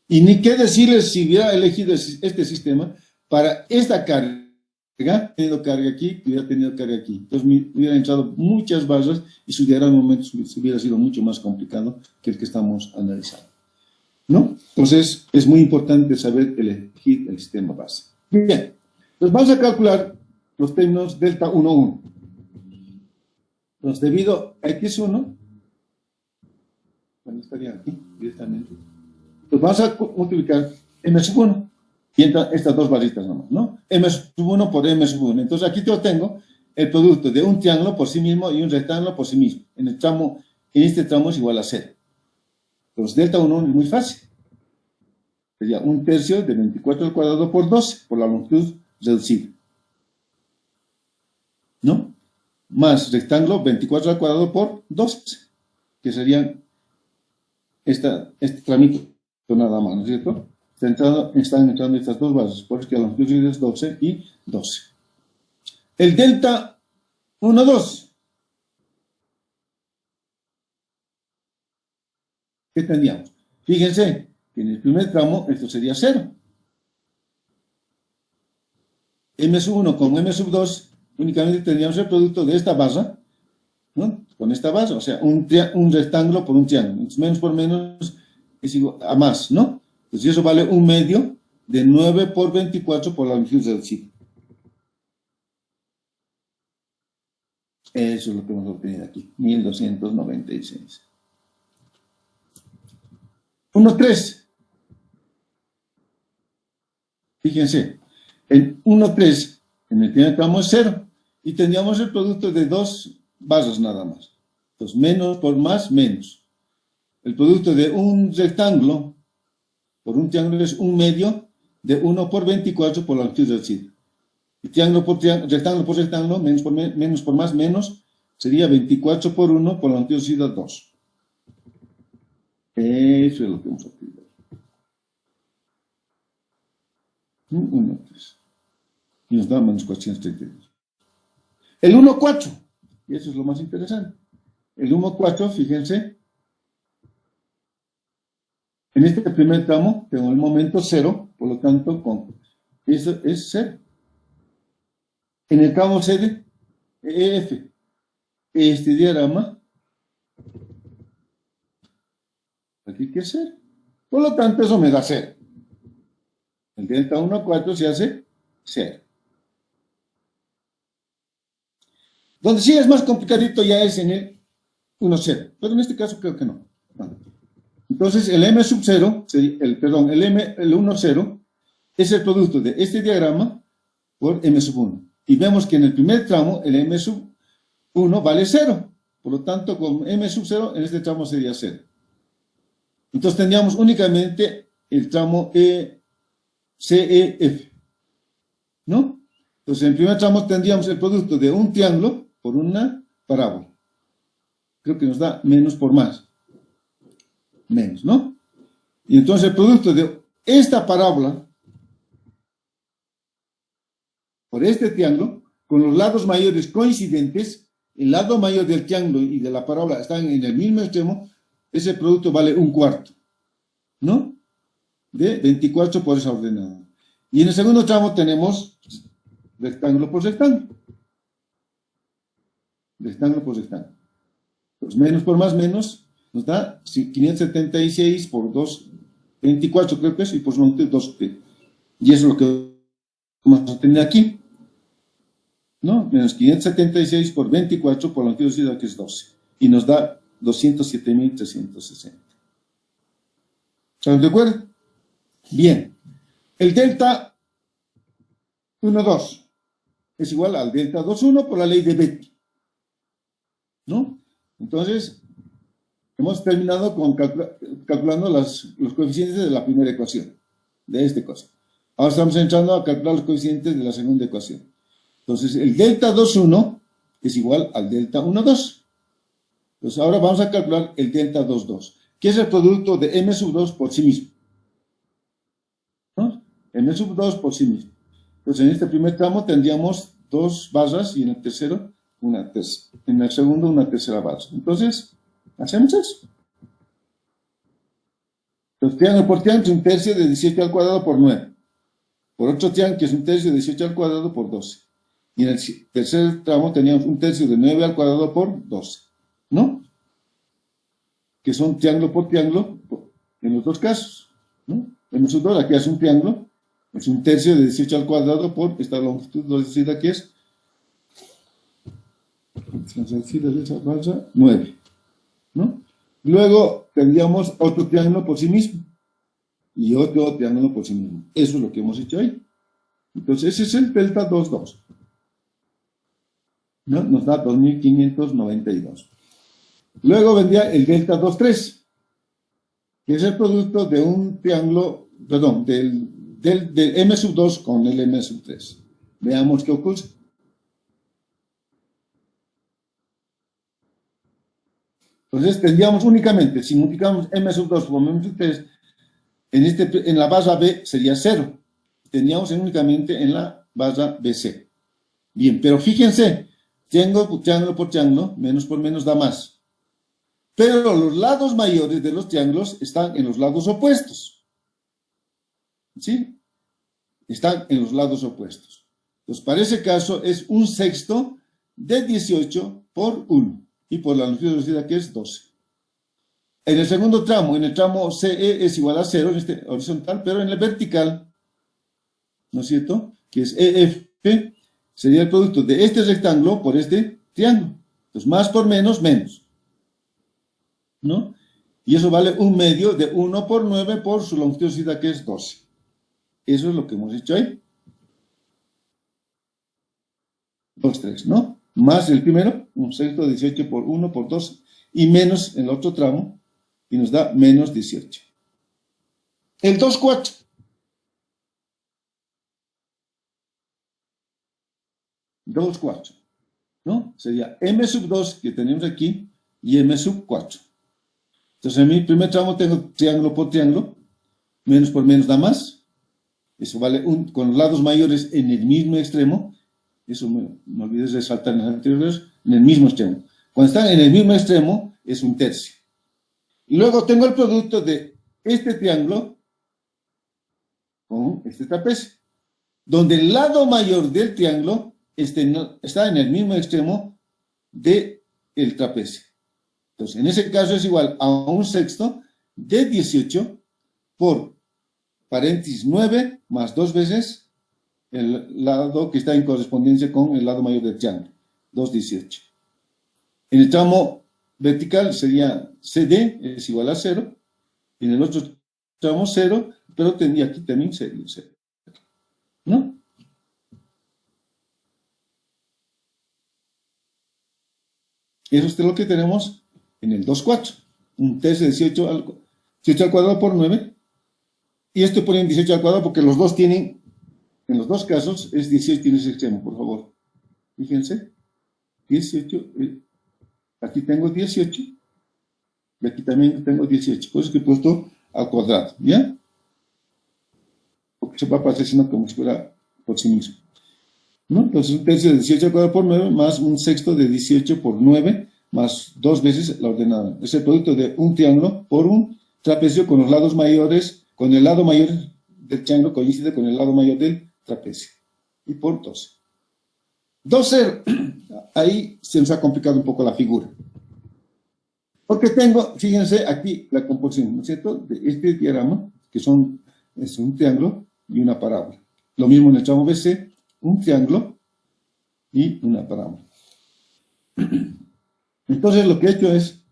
Y ni qué decirles si hubiera elegido este sistema para esta carga, tenido carga aquí, hubiera tenido carga aquí. Entonces me hubieran entrado muchas bases y su diagrama de momentos hubiera sido mucho más complicado que el que estamos analizando, ¿no? Entonces es muy importante saber elegir el sistema base. Bien, entonces vamos a calcular los términos delta 1, 1. Entonces debido a x1, bueno, estaría aquí directamente. Entonces vamos a multiplicar m sub 1 y entran estas dos barritas nomás, ¿no? M sub 1 por m sub 1. Entonces aquí yo tengo el producto de un triángulo por sí mismo y un rectángulo por sí mismo. En este tramo es igual a 0. Entonces delta 1 es muy fácil. Sería 1/3 de 24 al cuadrado por 12, por la longitud reducida. ¿No? Más rectángulo 24 al cuadrado por 12, que serían este tramito nada más, ¿no es cierto? Están entrando estas dos bases, por eso que la longitud es 12 y 12. El delta 1, 2. ¿Qué tendríamos? Fíjense que en el primer tramo esto sería 0. M sub 1 con M sub 2 únicamente tendríamos el producto de esta base, ¿no? Con esta base, o sea, un rectángulo por un triángulo. Entonces, menos por menos es igual a más, ¿no? Entonces eso vale 1/2 de 9 por 24 por la longitud reducida. Eso es lo que hemos obtenido aquí, 1296. 1, 3. Fíjense, en 1, 3, en el primer tramo es 0. Y tendríamos el producto de dos bases nada más. Entonces, menos por más, menos. El producto de un rectángulo por un triángulo es 1/2 de 1 por 24 por la longitud reducida. Y rectángulo por rectángulo, menos por más, menos, sería 24 por 1 por la longitud reducida 2. Eso es lo que hemos obtenido. 1, 3. Y nos da menos 432. El 1, 4. Y eso es lo más interesante. El 1, 4, fíjense. En este primer tramo tengo el momento 0, por lo tanto, eso es 0. En el tramo C de EF, este diagrama, aquí que es 0. Por lo tanto, eso me da 0. El delta 1, 4 se hace 0. Donde sí es más complicadito ya es en el 1, 0. Pero en este caso creo que no. Entonces, el M sub 0, el 1, 0, es el producto de este diagrama por M sub 1. Y vemos que en el primer tramo, el M sub 1 vale 0. Por lo tanto, con M sub 0, en este tramo sería 0. Entonces, tendríamos únicamente el tramo CEF, ¿no? Entonces, en el primer tramo tendríamos el producto de un triángulo por una parábola. Creo que nos da menos por más. Menos, ¿no? Y entonces el producto de esta parábola por este triángulo, con los lados mayores coincidentes, el lado mayor del triángulo y de la parábola están en el mismo extremo, ese producto vale un cuarto, ¿no? De 24 por esa ordenada. Y en el segundo tramo tenemos rectángulo por rectángulo. Rectángulo por rectángulo. Pues menos por más menos nos da 576 por 2, 24 creo que es, y por su longitud 2p. Y eso es lo que vamos a tener aquí, ¿no? Menos 576 por 24 por la longitud que es 12. Y nos da 207.360. ¿Están de acuerdo? Bien. El delta 1,2 es igual al delta 2,1 por la ley de Betti, ¿no? Entonces, hemos terminado con calculando los coeficientes de la primera ecuación, de esta ecuación. Ahora estamos entrando a calcular los coeficientes de la segunda ecuación. Entonces, el delta 2,1 es igual al delta 1,2. Entonces, ahora vamos a calcular el delta 2,2, que es el producto de m sub 2 por sí mismo, ¿no? M sub 2 por sí mismo. Entonces, en este primer tramo tendríamos dos barras y en el tercero una tercera. En el segundo una tercera barra. Entonces, hacemos eso. Entonces, triángulo por triángulo es un tercio de 18 al cuadrado por 9. Por otro triángulo que es un tercio de 18 al cuadrado por 12. Y en el tercer tramo teníamos un tercio de 9 al cuadrado por 12. ¿No? Que son triángulo por triángulo en los dos casos, ¿no? En los dos, aquí hace un triángulo, es un tercio de 18 al cuadrado por esta longitud, lo decir aquí es 9, ¿no? Luego tendríamos otro triángulo por sí mismo y otro triángulo por sí mismo. Eso es lo que hemos hecho ahí. Entonces ese es el delta 2,2, ¿no? Nos da 2592. Luego vendría el delta 2,3, que es el producto de un triángulo, perdón, del M sub 2 con el M sub 3. Veamos qué ocurre. Entonces tendríamos únicamente, si multiplicamos M sub 2 por M sub 3, en la barra B sería 0. Tendríamos únicamente en la barra BC. Bien, pero fíjense, triángulo por triángulo, menos por menos da más. Pero los lados mayores de los triángulos están en los lados opuestos. ¿Sí? Están en los lados opuestos. Entonces, para ese caso es un sexto de 18 por 1. Y por la longitud reducida que es 12. En el segundo tramo, en el tramo CE es igual a 0 en este horizontal, pero en el vertical, ¿no es cierto? Que es EF, sería el producto de este rectángulo por este triángulo. Entonces, más por menos, menos, ¿no? Y eso vale un medio de 1 por 9 por su longitud reducida que es 12. Eso es lo que hemos hecho ahí. 2, 3, ¿no? Más el primero, un sexto de 18 por 1 por 12, y menos el otro tramo, y nos da menos 18. El 2,4. ¿No? Sería M sub 2 que tenemos aquí, y M sub 4. Entonces en mi primer tramo tengo triángulo por triángulo, menos por menos da más. Eso vale con los lados mayores en el mismo extremo. Eso me olvidé de resaltar en las anteriores, en el mismo extremo. Cuando están en el mismo extremo, es un tercio. Y luego tengo el producto de este triángulo con este trapecio, donde el lado mayor del triángulo está en el mismo extremo del trapecio. Entonces, en ese caso es igual a un sexto de 18 por paréntesis 9 más 2 veces el lado que está en correspondencia con el lado mayor del triángulo, 2,18. En el tramo vertical sería CD es igual a 0, En el otro tramo 0, pero tenía aquí también 0, ¿no? Eso es lo que tenemos en el 2,4. Un tercio de 18 al cuadrado por 9. Y esto ponen 18 al cuadrado porque los dos tienen, en los dos casos, es 18 en ese extremo, por favor. Fíjense. 18. Aquí tengo 18. Y aquí también tengo 18. Por eso que he puesto al cuadrado. ¿Ya? Porque se va a pasar sino como si fuera por sí mismo, ¿no? Entonces un tercio de 18 al cuadrado por 9 más un sexto de 18 por 9 más 2 veces la ordenada. Es el producto de un triángulo por un trapecio con los lados mayores, con el lado mayor del triángulo coincide con el lado mayor del trapecio. Y por 12. 12, ahí se nos ha complicado un poco la figura. Porque tengo, fíjense aquí la composición, ¿no es cierto?, de este diagrama, que es un triángulo y una parábola. Lo mismo en el tramo BC, un triángulo y una parábola. Entonces lo que he hecho es,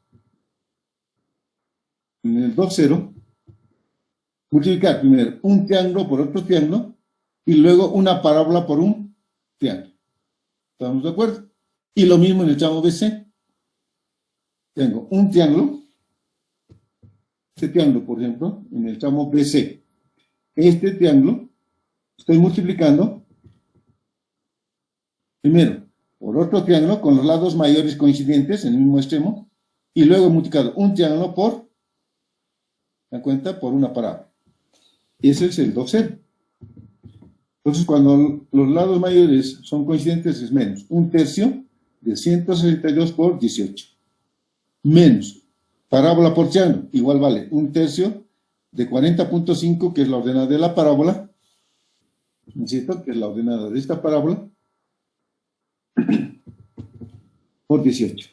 en el 2,0, multiplicar primero un triángulo por otro triángulo y luego una parábola por un triángulo. ¿Estamos de acuerdo? Y lo mismo en el tramo BC. Tengo un triángulo, este triángulo, por ejemplo, en el tramo BC. Este triángulo, estoy multiplicando primero por otro triángulo con los lados mayores coincidentes en el mismo extremo y luego he multiplicado un triángulo por, ¿se dan cuenta?, por una parábola. Ese es el 2,0. Entonces, cuando los lados mayores son coincidentes, es menos un tercio de 162 por 18. Menos parábola por triángulo, igual vale un tercio de 40.5, que es la ordenada de la parábola, ¿no es cierto?, que es la ordenada de esta parábola, por 18.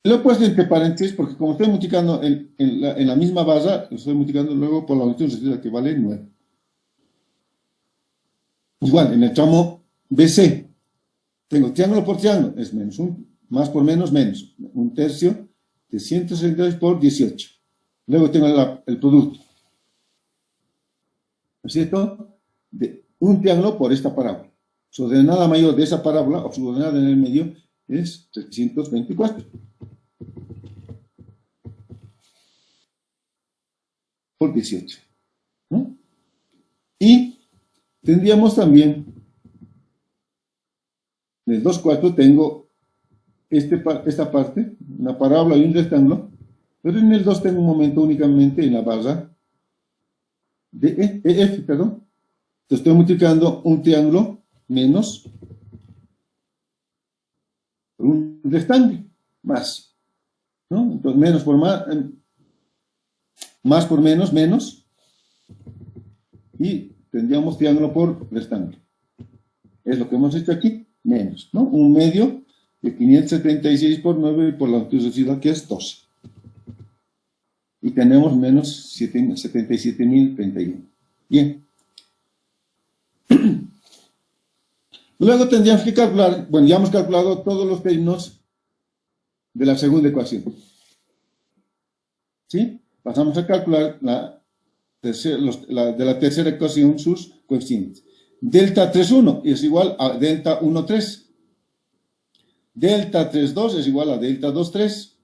Lo he puesto entre paréntesis porque como estoy multiplicando en la misma base, estoy multiplicando luego por la longitud residual, que vale 9. Igual, en el tramo BC, tengo triángulo por triángulo, es menos más por menos, menos. Un tercio de 162 por 18. Luego tengo el producto, ¿no es cierto?, de un triángulo por esta parábola. Su ordenada mayor de esa parábola, o su ordenada en el medio, es 324. Por 18. ¿No? Y tendríamos también, en el 2,4 tengo esta parte, una parábola y un rectángulo, pero en el 2 tengo un momento únicamente en la barra de EF, perdón. Entonces estoy multiplicando un triángulo menos un rectángulo, más, ¿no? Entonces menos por más por menos, menos, y tendríamos triángulo por rectángulo. Es lo que hemos hecho aquí, menos, ¿no? Un medio de 576 por 9 y por la longitud residual, que es 12. Y tenemos menos 77.031. Bien. Luego tendríamos que calcular, bueno, ya hemos calculado todos los términos de la segunda ecuación. ¿Sí? Pasamos a calcular de la tercera ecuación sus coeficientes. Delta 3,1 es igual a delta 1,3. Delta 3,2 es igual a delta 2,3.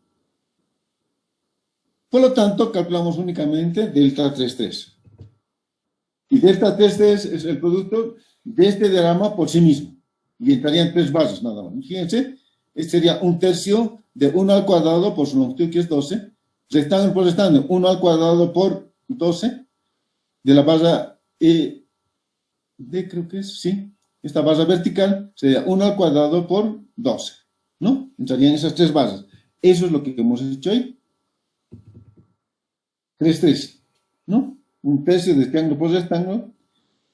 Por lo tanto, calculamos únicamente delta 3,3. Y delta 3,3 es el producto de este diagrama por sí mismo. Y entrarían 3 bases nada más. Fíjense, este sería un tercio de 1 al cuadrado por su longitud, que es 12. Rectángulo por rectángulo, 1 al cuadrado por 12. De la barra creo que es, sí. Esta barra vertical sería 1 al cuadrado por 12. ¿No? Entrarían esas 3 bases. Eso es lo que hemos hecho ahí. 3,3. ¿No? Un tercio de rectángulo por rectángulo,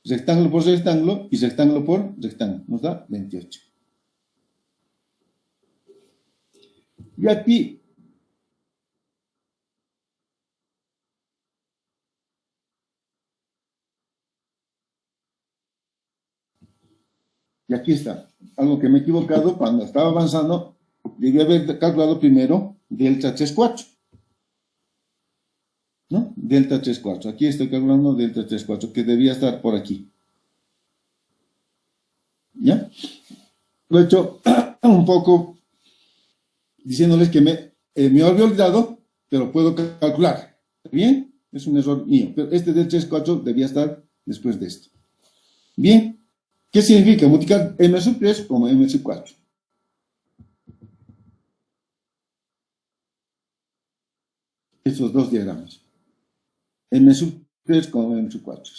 rectángulo por rectángulo y rectángulo por rectángulo. Nos da 28. Y aquí está. Algo que me he equivocado cuando estaba avanzando. Debí haber calculado primero delta 3,4. delta 3 cuartos. Aquí estoy calculando delta 3 cuartos, que debía estar por aquí. ¿Ya? Lo he hecho un poco diciéndoles que me había olvidado, pero puedo calcular. ¿Está bien? Es un error mío. Pero este del 3 cuartos debía estar después de esto. Bien. ¿Qué significa? Multiplicar m sub 3 como m sub 4. Estos dos diagramas. M sub 3 como M sub 4.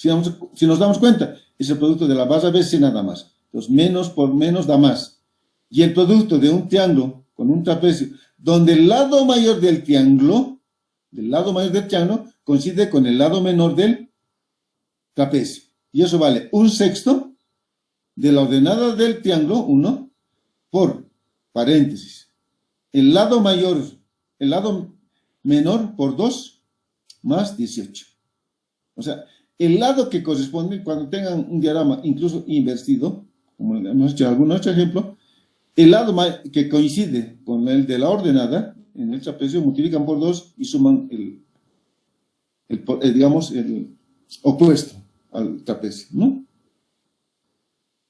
Si nos damos cuenta, es el producto de la base ABC nada más. Entonces, menos por menos da más. Y el producto de un triángulo con un trapecio, donde el lado mayor del triángulo, coincide con el lado menor del trapecio. Y eso vale un sexto de la ordenada del triángulo, 1, por, paréntesis, el lado menor por 2, más 18. O sea, el lado que corresponde, cuando tengan un diagrama incluso invertido, como hemos hecho en algún otro ejemplo, el lado que coincide con el de la ordenada, en el trapecio, multiplican por 2 y suman digamos, el opuesto al trapecio, ¿no?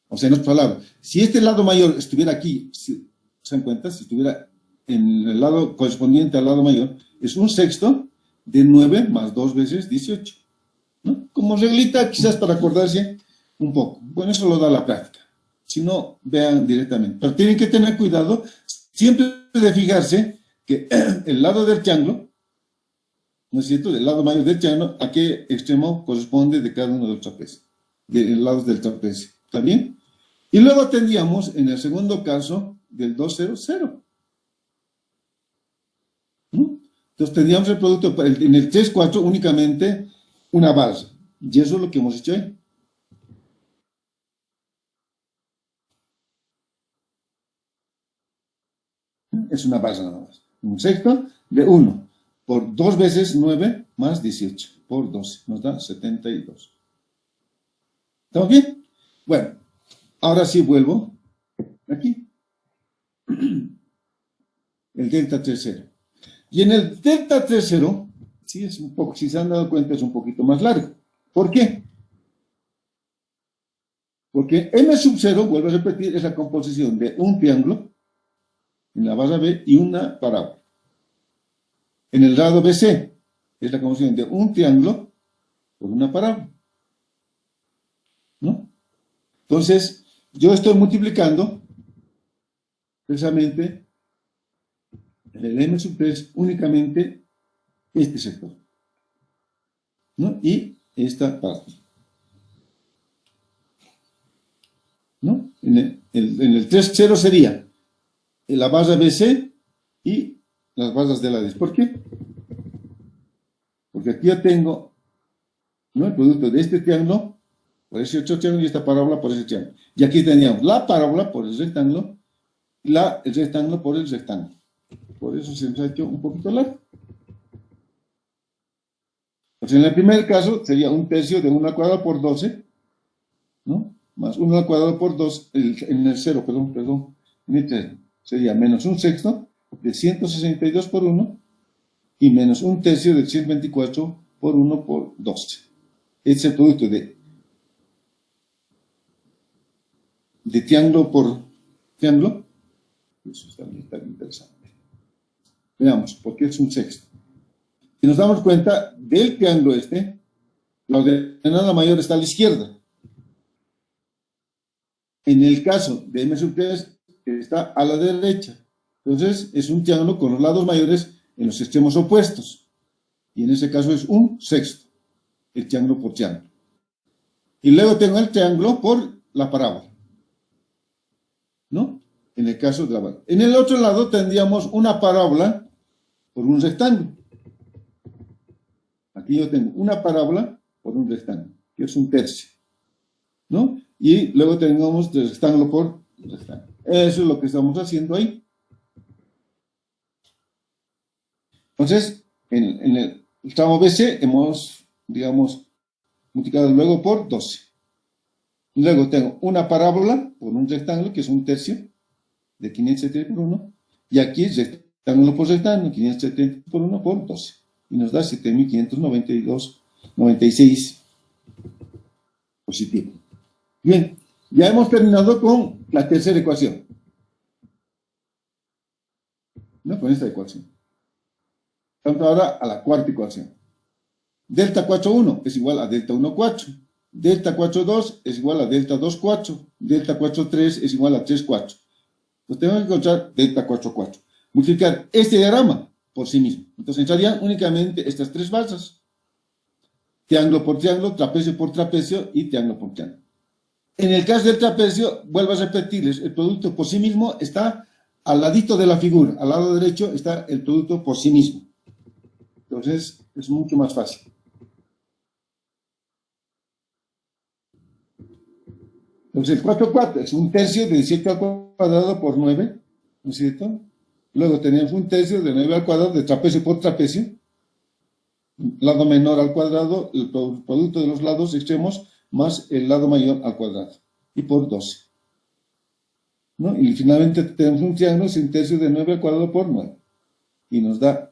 O sea, en otras palabras, si este lado mayor estuviera aquí, ¿se dan cuenta? Si estuviera en el lado correspondiente al lado mayor, es un sexto de 9 más 2 veces 18, ¿no? Como reglita, quizás para acordarse un poco. Bueno, eso lo da la práctica. Si no, vean directamente. Pero tienen que tener cuidado siempre de fijarse que el lado del triángulo, ¿no es cierto? El lado mayor del triángulo, ¿a qué extremo corresponde de cada uno de los trapecios? De los lados del trapecio. ¿Está bien? Y luego tendríamos, en el segundo caso, del 2, 0, 0. ¿No? Entonces tendríamos el producto en el 3, 4 únicamente una base. Y eso es lo que hemos hecho ahí. Es una base nada más. Un sexto de 1 por 2 veces 9 más 18 por 12. Nos da 72. ¿Estamos bien? Bueno, ahora sí vuelvo aquí. El delta 3,0. Y en el delta 3,0, sí es un poco, si se han dado cuenta, es un poquito más largo. ¿Por qué? Porque m sub 0, vuelvo a repetir, es la composición de un triángulo en la base B y una parábola. En el lado BC es la composición de un triángulo por una parábola. ¿No? Entonces, yo estoy multiplicando precisamente en el m sub 3 únicamente este sector, ¿no? Y esta parte, ¿no? En el 3,0 sería la base BC y las bases de la D. ¿Por qué? Porque aquí yo tengo, ¿no?, el producto de este triángulo por ese otro triángulo y esta parábola por ese triángulo. Y aquí teníamos la parábola por el rectángulo y el rectángulo por el rectángulo. Por eso se nos ha hecho un poquito largo. Pues en el primer caso sería un tercio de 1 al cuadrado por 12, ¿no? Más 1 al cuadrado por 2, en el 0, perdón, en el 3, sería menos un sexto de 162 por 1 y menos un tercio de 124 por 1 por 12. Este es el producto de triángulo por triángulo. Eso está bien interesante. Veamos, ¿por qué es un sexto? Si nos damos cuenta del triángulo este, la ordenada mayor está a la izquierda. En el caso de m sub 3 está a la derecha. Entonces es un triángulo con los lados mayores en los extremos opuestos. Y en ese caso es un sexto, el triángulo por triángulo. Y luego tengo el triángulo por la parábola, ¿no? En el caso de la parábola. En el otro lado tendríamos una parábola por un rectángulo. Aquí yo tengo una parábola por un rectángulo, que es un tercio, ¿no? Y luego tenemos el rectángulo por rectángulo. Eso es lo que estamos haciendo ahí. Entonces, en el tramo BC hemos, digamos, multiplicado luego por 12. Luego tengo una parábola por un rectángulo, que es un tercio de 570 por 1. Y aquí es rectángulo por rectángulo, 570 por 1 por 12. y nos da 7.592,96 positivo. Bien, ya hemos terminado con la tercera ecuación. ¿No? Con esta ecuación. Vamos ahora a la cuarta ecuación. Delta 4,1 es igual a delta 1,4. Delta 4,2 es igual a delta 2,4. Delta 4,3 es igual a 3,4. Entonces tenemos que encontrar delta 4,4. Multiplicar este diagrama por sí mismo. Entonces entrarían únicamente estas tres bases. Triángulo por triángulo, trapecio por trapecio y triángulo por triángulo. En el caso del trapecio, vuelvo a repetirles, el producto por sí mismo está al ladito de la figura. Al lado derecho está el producto por sí mismo. Entonces es mucho más fácil. Entonces el 4,4 es un tercio de 18 al cuadrado por 9, ¿no es cierto? Luego tenemos un tercio de 9 al cuadrado de trapecio por trapecio. Lado menor al cuadrado, el producto de los lados extremos, más el lado mayor al cuadrado. Y por 12. ¿No? Y finalmente tenemos un triángulo sin tercio de 9 al cuadrado por 9. Y nos da.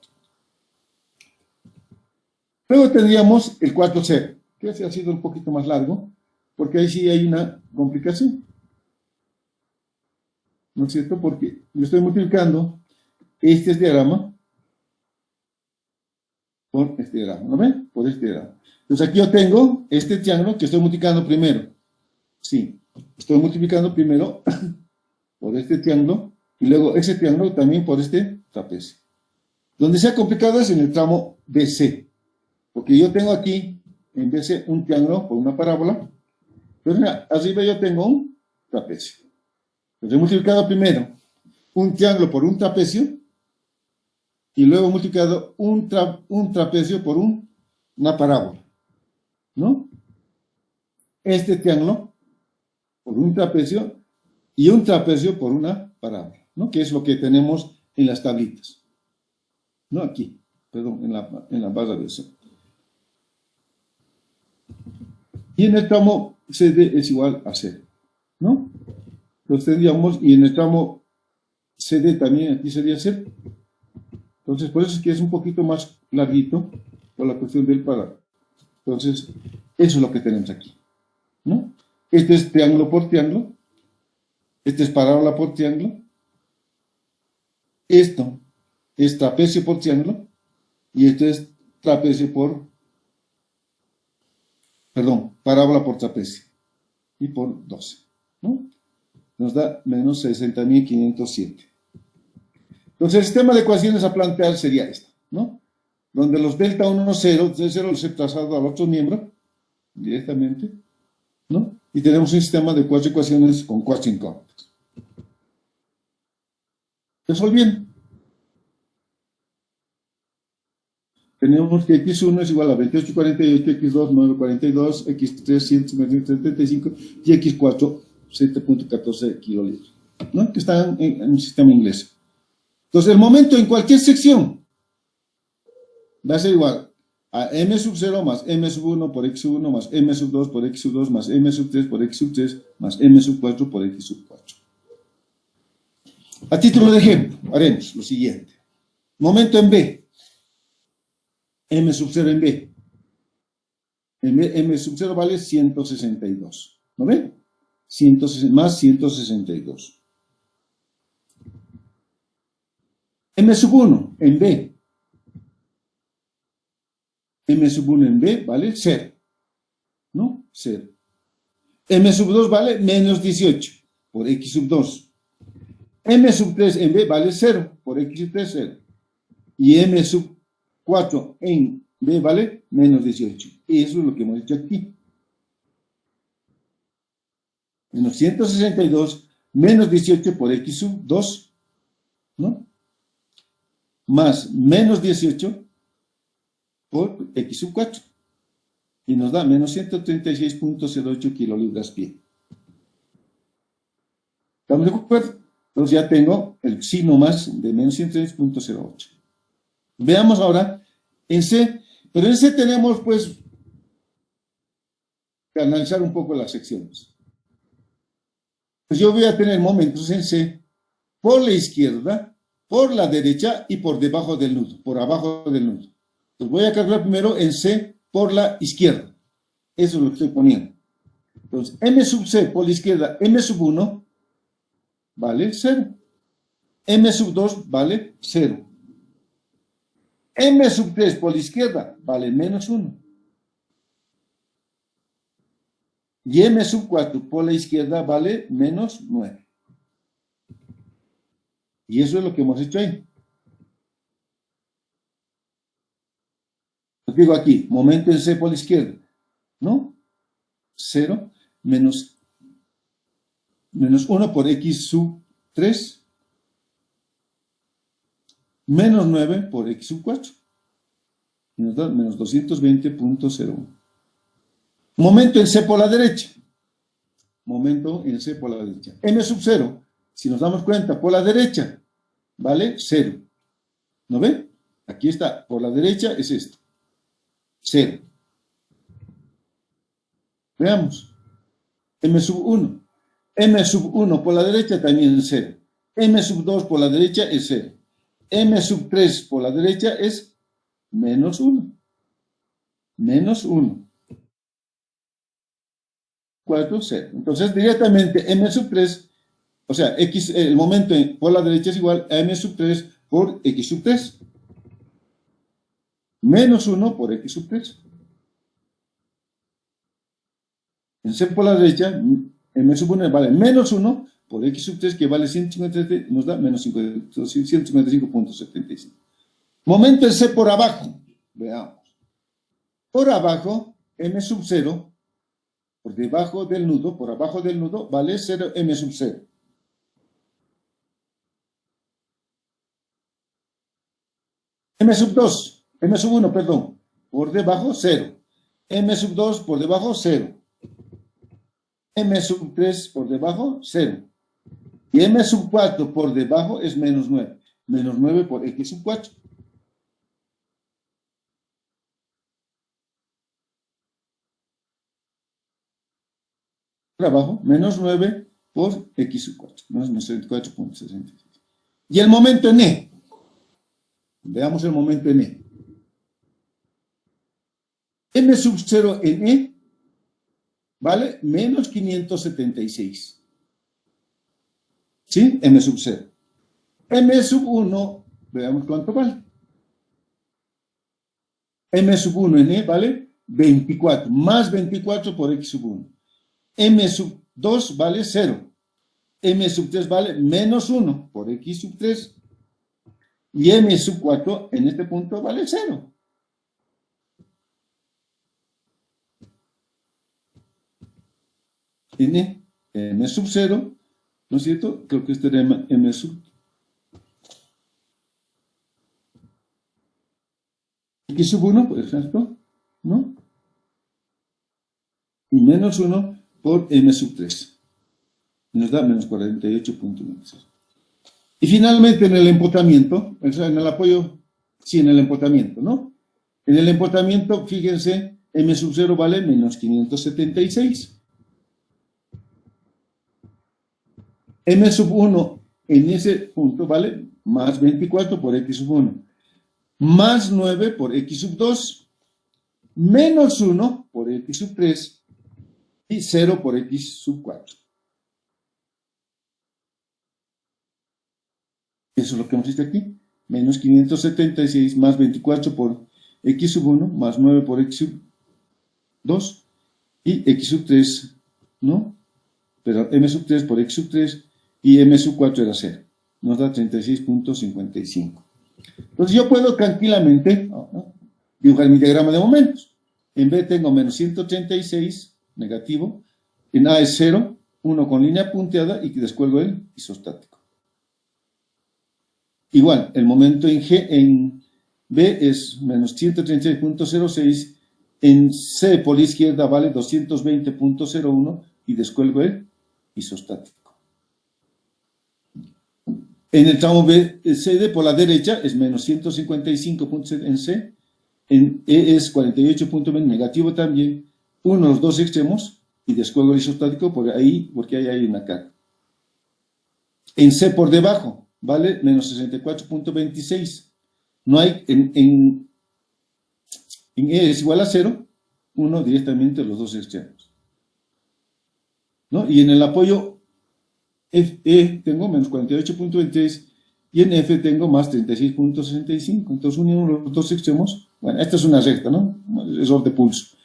Luego tendríamos el 4,0, que ese ha sido un poquito más largo, porque ahí sí hay una complicación. ¿No es cierto? Porque yo estoy multiplicando este diagrama por este diagrama. ¿No ven? Por este diagrama. Entonces aquí yo tengo este triángulo que estoy multiplicando primero. Sí, estoy multiplicando primero por este triángulo y luego ese triángulo también por este trapecio. Donde se ha complicado es en el tramo BC. Porque yo tengo aquí en BC un triángulo por una parábola. Pero mira, arriba yo tengo un trapecio. Entonces he multiplicado primero un triángulo por un trapecio y luego he multiplicado un trapecio por una parábola, ¿no? Este triángulo por un trapecio y un trapecio por una parábola, ¿no? Que es lo que tenemos en las tablitas, ¿no? Aquí, perdón, en la barra de eso. Y en el tramo CD es igual a 0, ¿no? Entonces tendríamos, y en el tramo CD también aquí sería 0. Entonces, por eso es que es un poquito más larguito por la cuestión del parábola. Entonces, eso es lo que tenemos aquí, ¿no? Este es triángulo por triángulo. Este es parábola por triángulo. Esto es trapecio por triángulo. Y esto es trapecio por, perdón, parábola por trapecio. Y por 12, ¿no? Nos da menos 60.507. Entonces, el sistema de ecuaciones a plantear sería este, ¿no? Donde los delta 1, 0, de 0 los he trazado al otro miembro, directamente, ¿no? Y tenemos un sistema de 4 ecuaciones con 4 incógnitas. Resolviendo. Tenemos que x1 es igual a 28,48, x2 9,42, x3 175 y x4 7,14 kilolitros, ¿no? Que están en el sistema inglés. Entonces, el momento en cualquier sección va a ser igual a m sub 0 más m sub 1 por x sub 1 más m sub 2 por x sub 2 más m sub 3 por x sub 3 más m sub 4 por x sub 4. A título de ejemplo, haremos lo siguiente. Momento en B. M sub 0 en B. M sub 0 vale 162. ¿No ven? 160, más 162. M sub 1 en B. M sub 1 en B vale 0. ¿No? 0. M sub 2 vale menos 18 por X sub 2. M sub 3 en B vale 0 por X sub 3, 0. Y M sub 4 en B vale menos 18. Eso es lo que hemos hecho aquí. Menos 162 menos 18 por X sub 2, ¿no? Más menos 18 por X sub 4. Y nos da menos 136,08 kilolibras pie. ¿Estamos de acuerdo? Entonces ya tengo el signo más de menos 136,08. Veamos ahora en C. Pero en C tenemos pues que analizar un poco las secciones. Pues yo voy a tener momentos en C por la izquierda, por la derecha y por debajo del nudo, por abajo del nudo. Entonces voy a calcular primero en C por la izquierda. Eso es lo que estoy poniendo. Entonces, M sub C por la izquierda, M sub 1 vale 0. M sub 2 vale 0. M sub 3 por la izquierda vale menos 1. Y M sub 4 por la izquierda vale menos 9. Y eso es lo que hemos hecho ahí. Os digo aquí, momento en C por la izquierda, ¿no? 0 menos 1 por X sub 3 menos 9 por X sub 4. Y nos da menos 220.01. Momento en C por la derecha. Momento en C por la derecha. M sub 0, si nos damos cuenta, por la derecha, ¿vale? 0. ¿No ven? Aquí está, por la derecha es esto. 0. Veamos. M sub 1. M sub 1 por la derecha también es 0. M sub 2 por la derecha es 0. M sub 3 por la derecha es menos 1. Menos 1. 4, 0. Entonces, directamente M sub 3, o sea, X, el momento por la derecha es igual a M sub 3 por X sub 3. Menos 1 por X sub 3. En C por la derecha, M sub 1 vale menos 1 por X sub 3, que vale 153, nos da menos 155.75. Momento en C por abajo. Veamos. Por abajo, M sub 0, por debajo del nudo, por abajo del nudo, vale 0 M sub 0. M sub 2, M sub 1, perdón, por debajo 0. M sub 2 por debajo 0. M sub 3 por debajo 0. Y M sub 4 por debajo es menos 9. Menos 9 por X sub 4. Por abajo, menos 9 por X sub 4. Menos 94.66. Y el momento en E. Veamos el momento en E. M sub 0 en E vale menos 576. ¿Sí? M sub 0. M sub 1, veamos cuánto vale. M sub 1 en E vale 24, más 24 por X sub 1. M sub 2 vale 0. M sub 3 vale menos 1 por X sub 3. Y M sub 4 en este punto vale 0. N, M sub 0, ¿no es cierto? Creo que este era M sub X sub 1, por ejemplo, ¿no? Y menos 1 por M sub 3. Nos da menos 48.96. Y finalmente en el empotamiento, o sea, en el apoyo, sí, en el empotamiento, ¿no? En el empotamiento, fíjense, M sub 0 vale menos 576. M sub 1 en ese punto vale más 24 por X sub 1. Más 9 por X sub 2. Menos 1 por X sub 3. Y 0 por X sub 4. Eso es lo que hemos visto aquí. Menos 576 más 24 por X sub 1 más 9 por X sub 2 y X sub 3, ¿no? Pero M sub 3 por X sub 3 y M sub 4 era 0. Nos da 36.55. Entonces yo puedo tranquilamente dibujar mi diagrama de momentos. En B tengo menos 136 negativo. En A es 0, 1 con línea punteada y descuelgo el isostático. Igual, el momento en B es menos 136.06, en C por la izquierda vale 220.01 y descuelgo el isostático. En el tramo B, CD por la derecha es menos 155.7 en C, en E es 48.20 negativo también, uno de los dos extremos y descuelgo el isostático por ahí, porque ahí hay una carga. En C por debajo vale menos 64.26. No hay, en E es igual a 0, 1 directamente a los dos extremos, ¿no? Y en el apoyo E tengo menos 48.23 y en F tengo más 36.65. Entonces unimos los dos extremos. Bueno, esta es una recta, ¿no? Error de pulso.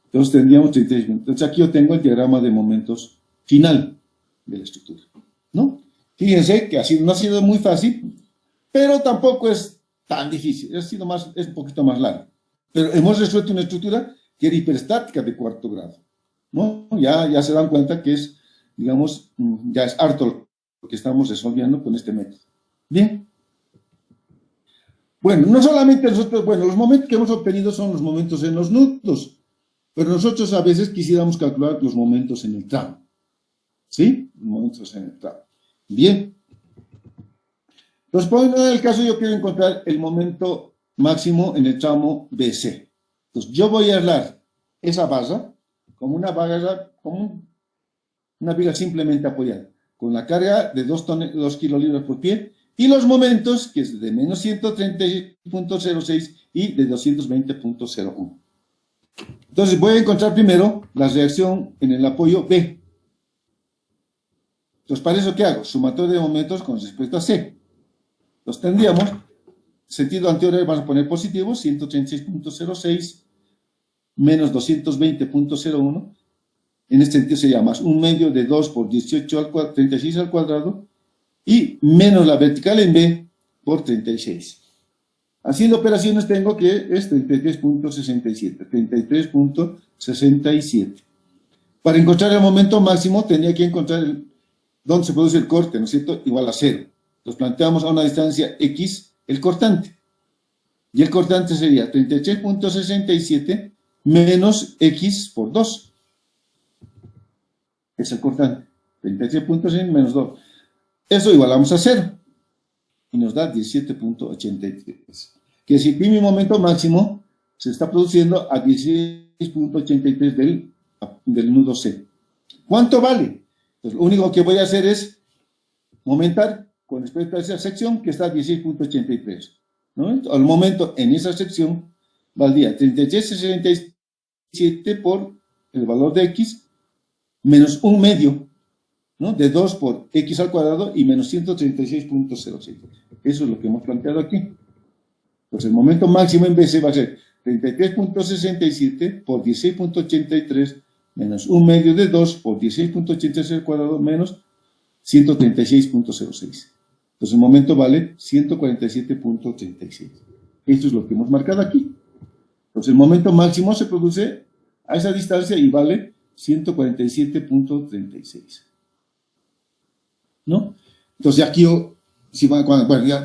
Entonces tendríamos 36. Entonces aquí yo tengo el diagrama de momentos final de la estructura, ¿no? Fíjense que no ha sido muy fácil, pero tampoco es tan difícil. Es un poquito más largo. Pero hemos resuelto una estructura que era hiperestática de cuarto grado, ¿no? Ya se dan cuenta que es, digamos, ya es harto lo que estamos resolviendo con este método. Bien. Bueno, no solamente nosotros, bueno, los momentos que hemos obtenido son los momentos en los nudos, pero nosotros a veces quisiéramos calcular los momentos en el tramo. ¿Sí? Los momentos en el tramo. Bien. Entonces, por ejemplo, en el caso yo quiero encontrar el momento máximo en el tramo BC. Entonces, yo voy a hablar esa barra como una barra, como una viga simplemente apoyada, con la carga de 2 kilolibras por pie, y los momentos, que es de menos 130.06 y de 220.01. Entonces voy a encontrar primero la reacción en el apoyo B. Entonces, ¿para eso qué hago? Sumatorio de momentos con respecto a C. Entonces tendríamos, sentido anterior vamos a poner positivo, 136.06 menos 220.01. En este sentido sería más un medio de 2 por 18 al cuadrado, 36 al cuadrado, y menos la vertical en B por 36. Haciendo operaciones tengo que es 33.67. 33.67. Para encontrar el momento máximo tenía que encontrar dónde se produce el corte, ¿no es cierto? Igual a 0. Entonces planteamos a una distancia X el cortante. Y el cortante sería 33.67 menos X por 2. Es el cortante. 33.6 menos 2. Eso igualamos a 0. Y nos da 17.83. Que si mi momento máximo se está produciendo a 16.83 del nudo C. ¿Cuánto vale? Entonces, lo único que voy a hacer es momentar con respecto a esa sección que está a 16.83. ¿No? Al momento en esa sección valdría 33.67 por el valor de X menos un medio, ¿no? De 2 por X al cuadrado y menos 136.06. Eso es lo que hemos planteado aquí. Entonces el momento máximo en BC va a ser 33.67 por 16.83 menos un medio de 2 por 16.86 al cuadrado menos 136.06. Entonces el momento vale 147.36. Esto es lo que hemos marcado aquí. Entonces el momento máximo se produce a esa distancia y vale 147.36. ¿No? Entonces aquí bueno, ya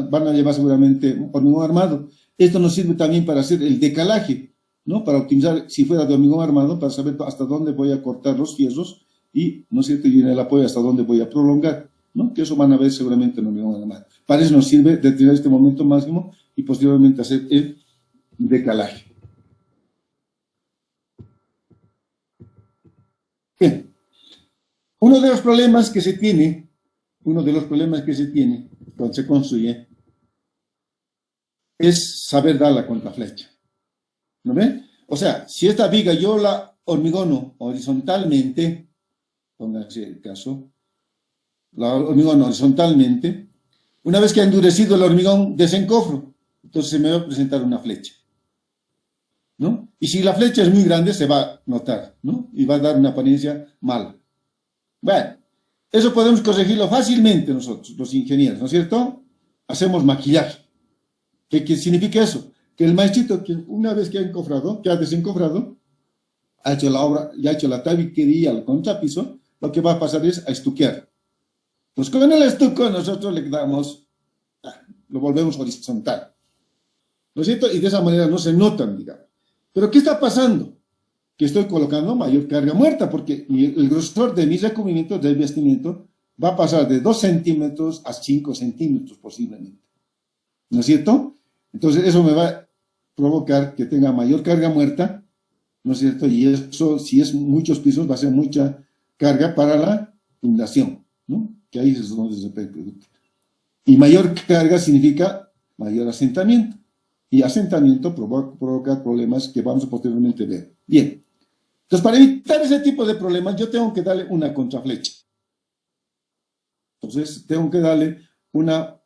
van a llevar seguramente un hormigón armado. Esto nos sirve también para hacer el decalaje, ¿no? Para optimizar, si fuera de hormigón armado, para saber hasta dónde voy a cortar los fierros y, ¿no es cierto?, y en el apoyo hasta dónde voy a prolongar, ¿no? Que eso van a ver seguramente en hormigón armado. Para eso nos sirve determinar este momento máximo y posteriormente hacer el decalaje. Bien. Uno de los problemas que se tiene cuando se construye es saber dar la contraflecha. ¿No ven? O sea, si esta viga yo la hormigono horizontalmente, pónganse el caso, la hormigono horizontalmente, una vez que ha endurecido el hormigón, desencofro, entonces se me va a presentar una flecha, ¿no? Y si la flecha es muy grande, se va a notar, ¿no? Y va a dar una apariencia mala. Bueno, eso podemos corregirlo fácilmente nosotros, los ingenieros, ¿no es cierto? Hacemos maquillaje. ¿Qué significa eso? Que el maestrito, que una vez que ha desencofrado, ha hecho la obra, ya ha hecho la tabiquería, el contrapiso, lo que va a pasar es a estuquear. Pues con el estuco nosotros le damos, lo volvemos horizontal, ¿no es cierto? Y de esa manera no se notan, digamos. Pero ¿qué está pasando? Que estoy colocando mayor carga muerta, porque el grosor de mi recubrimiento, del revestimiento, va a pasar de 2 centímetros a 5 centímetros posiblemente, ¿no es cierto? Entonces eso me va a provocar que tenga mayor carga muerta, ¿no es cierto? Y eso, si es muchos pisos, va a ser mucha carga para la fundación, ¿no? Que ahí es donde se puede producir. Y mayor carga significa mayor asentamiento. y asentamiento provoca problemas que vamos a posteriormente ver. Bien, entonces para evitar ese tipo de problemas yo tengo que darle una contraflecha. Entonces tengo que darle una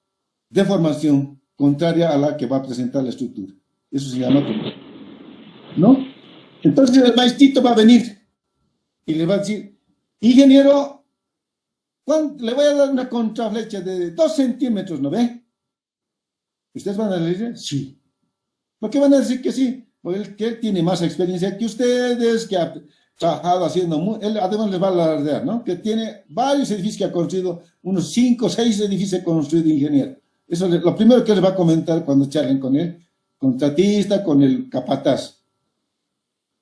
deformación contraria a la que va a presentar la estructura. Eso se llama, ¿no? Entonces el maestrito va a venir y le va a decir, ingeniero, le voy a dar una contraflecha de 2 centímetros, ¿no ve? ¿Ustedes van a decir sí? ¿Por qué van a decir que sí? Porque él tiene más experiencia que ustedes, que ha trabajado haciendo, él además les va a alardear, ¿no? Que tiene varios edificios que ha construido, unos 5 o 6 edificios construido ingeniero. Eso es lo primero que les va a comentar cuando charlen con el contratista, con el capataz.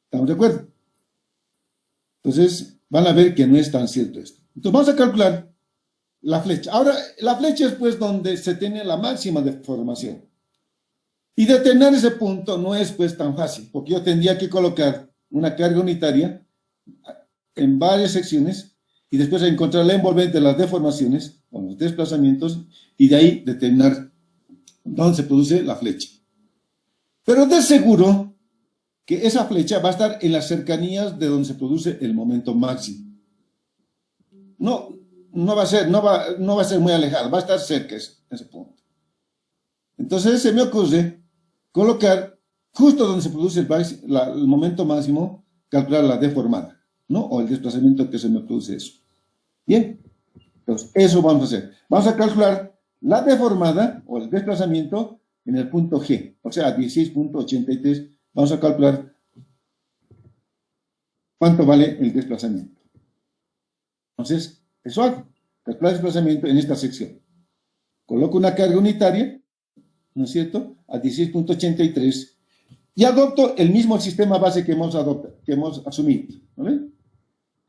¿Estamos de acuerdo? Entonces, van a ver que no es tan cierto esto. Entonces, vamos a calcular la flecha. Ahora, la flecha es pues donde se tiene la máxima deformación. Y determinar ese punto no es pues tan fácil, porque yo tendría que colocar una carga unitaria en varias secciones y después encontrar la envolvente de las deformaciones o los desplazamientos y de ahí determinar dónde se produce la flecha. Pero de seguro que esa flecha va a estar en las cercanías de donde se produce el momento máximo. No va a ser muy alejado, va a estar cerca ese punto. Entonces se me ocurre colocar justo donde se produce el momento máximo, calcular la deformada, ¿no? O el desplazamiento que se me produce eso. Bien, entonces eso vamos a hacer. Vamos a calcular la deformada o el desplazamiento en el punto G, o sea, 16.83. Vamos a calcular cuánto vale el desplazamiento. Entonces, eso hago. Calcular el desplazamiento en esta sección. Coloco una carga unitaria, ¿no es cierto?, a 16.83 y adopto el mismo sistema base que hemos asumido, ¿no ven?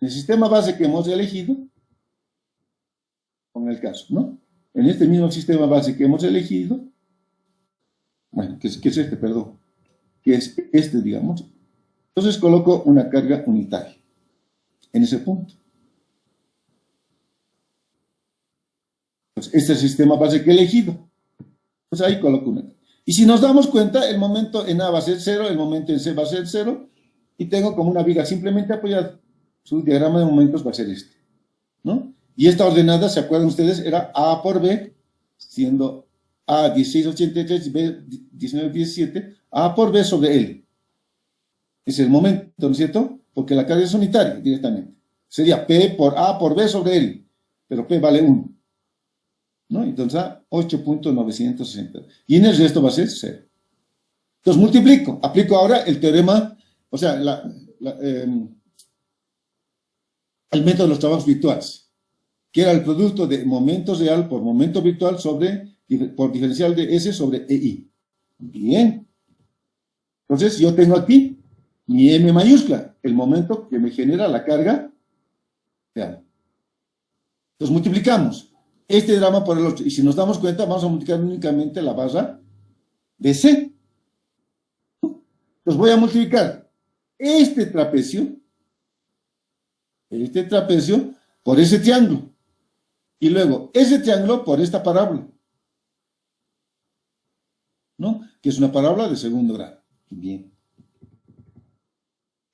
El sistema base que hemos elegido, con el caso, ¿no? En este mismo sistema base que hemos elegido, bueno, que es este, perdón, que es este, digamos, entonces coloco una carga unitaria en ese punto. Entonces, este es el sistema base que he elegido. Pues ahí coloco una. Y si nos damos cuenta, el momento en A va a ser 0, el momento en C va a ser 0, y tengo como una viga simplemente apoyada. Su diagrama de momentos va a ser este, ¿no? Y esta ordenada, ¿se acuerdan ustedes? Era A por B, siendo A 1683 y B 1917, A por B sobre L. Es el momento, ¿no es cierto? Porque la carga es unitaria directamente. Sería P por A por B sobre L, pero P vale 1. ¿No? Entonces, 8.960. Y en el resto va a ser 0. Entonces, multiplico. Aplico ahora el teorema, o sea, el método de los trabajos virtuales, que era el producto de momento real por momento virtual por diferencial de S sobre EI. Bien. Entonces, yo tengo aquí mi M mayúscula, el momento que me genera la carga. Vean. Entonces, multiplicamos este diagrama por el otro. Y si nos damos cuenta, vamos a multiplicar únicamente la barra de C. Entonces voy a multiplicar este trapecio por ese triángulo. Y luego ese triángulo por esta parábola, ¿no? Que es una parábola de segundo grado. Bien.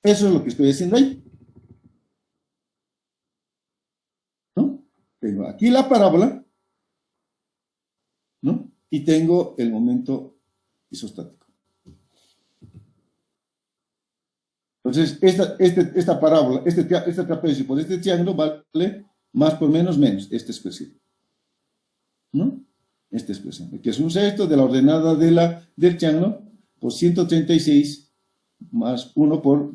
Eso es lo que estoy haciendo ahí, ¿no? Tengo aquí la parábola, ¿no? Y tengo el momento isostático. Entonces, esta parábola, este trapecio por este triángulo vale más por menos, esta expresión, ¿no? Esta expresión, que es un sexto de la ordenada del triángulo por 136 más 1 por